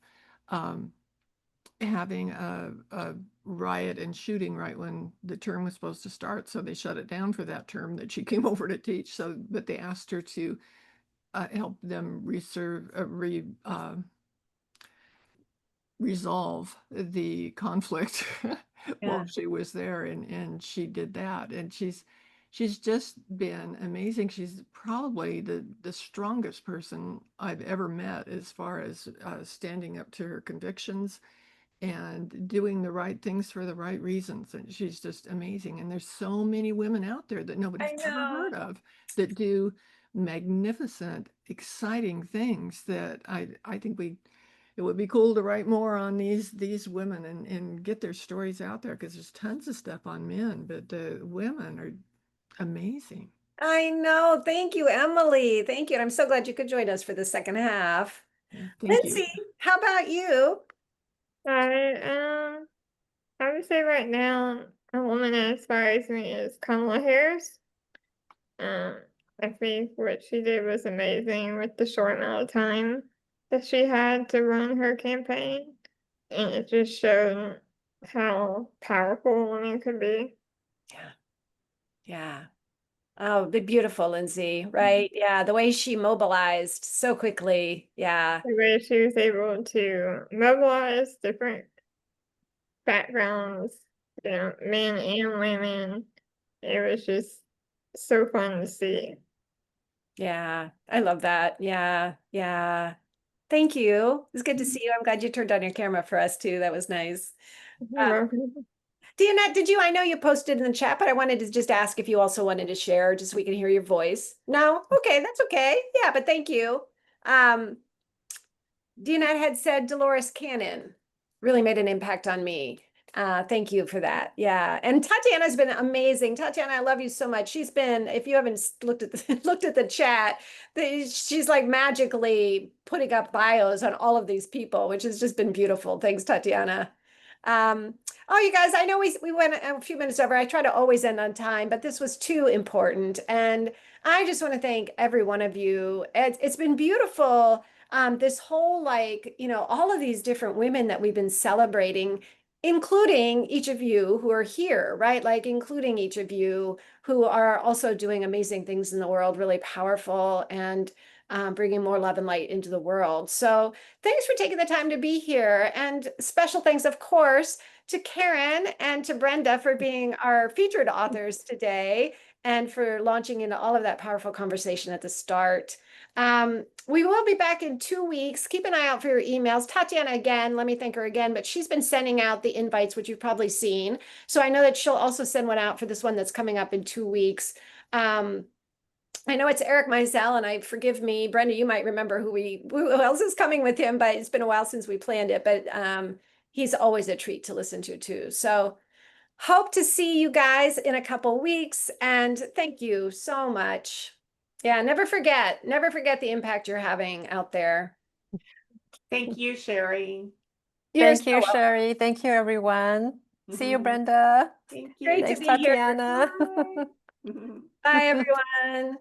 having a riot and shooting right when the term was supposed to start. So they shut it down for that term that she came over to teach. So, but they asked her to help them resolve the conflict while Yeah. she was there, and she did that, and she's just been amazing. She's probably the strongest person I've ever met as far as standing up to her convictions and doing the right things for the right reasons. And she's just amazing. And there's so many women out there that nobody's I ever heard know. of that do magnificent, exciting things that I think it would be cool to write more on these women and get their stories out there, because there's tons of stuff on men, but the women are amazing. I know. Thank you, Emily. Thank you. And I'm so glad you could join us for the second half. Yeah, thank you. Lindsay, how about you? I would say right now, a woman that inspires me is Kamala Harris. Um, I think what she did was amazing with the short amount of time that she had to run her campaign, and it just showed how powerful a woman could be. Yeah. Yeah. Oh, the beautiful Lindsay, right? Yeah, the way she mobilized so quickly. Yeah. The way she was able to mobilize different backgrounds, men and women. It was just so fun to see. Yeah. I love that. Yeah. Yeah. Thank you. It's good to see you. I'm glad you turned on your camera for us too. That was nice. You're welcome. Deanette, did you? I know you posted in the chat, but I wanted to just ask if you also wanted to share, just so we can hear your voice. No? Okay, that's okay. Yeah, but thank you. Deanette had said Dolores Cannon really made an impact on me. Thank you for that. Yeah. And Tatiana's been amazing. Tatiana, I love you so much. She's been, if you haven't looked at the looked at the chat, she's like magically putting up bios on all of these people, which has just been beautiful. Thanks, Tatiana. Oh, you guys, I know we went a few minutes over. I try to always end on time, but this was too important. And I just want to thank every one of you. It's been beautiful. This whole all of these different women that we've been celebrating, including each of you who are here, right? Like including each of you who are also doing amazing things in the world, really powerful and bringing more love and light into the world. So thanks for taking the time to be here. And special thanks, of course, to Karen and to Brenda for being our featured authors today and for launching into all of that powerful conversation at the start. We will be back in 2 weeks. Keep an eye out for your emails. Tatiana, again, let me thank her again, but she's been sending out the invites, which you've probably seen. So I know that she'll also send one out for this one that's coming up in 2 weeks. I know it's Eric Meisel, and forgive me, Brenda, you might remember who else is coming with him, but it's been a while since we planned it, but he's always a treat to listen to too. So hope to see you guys in a couple weeks, and thank you so much. Yeah, never forget the impact you're having out there. Thank you, Sherry. You're Thank you, so Sherry. Thank you, everyone. See you, Mhm. Brenda. Thank Great you. to Thanks, be here. Tatiana. Bye. Bye, everyone.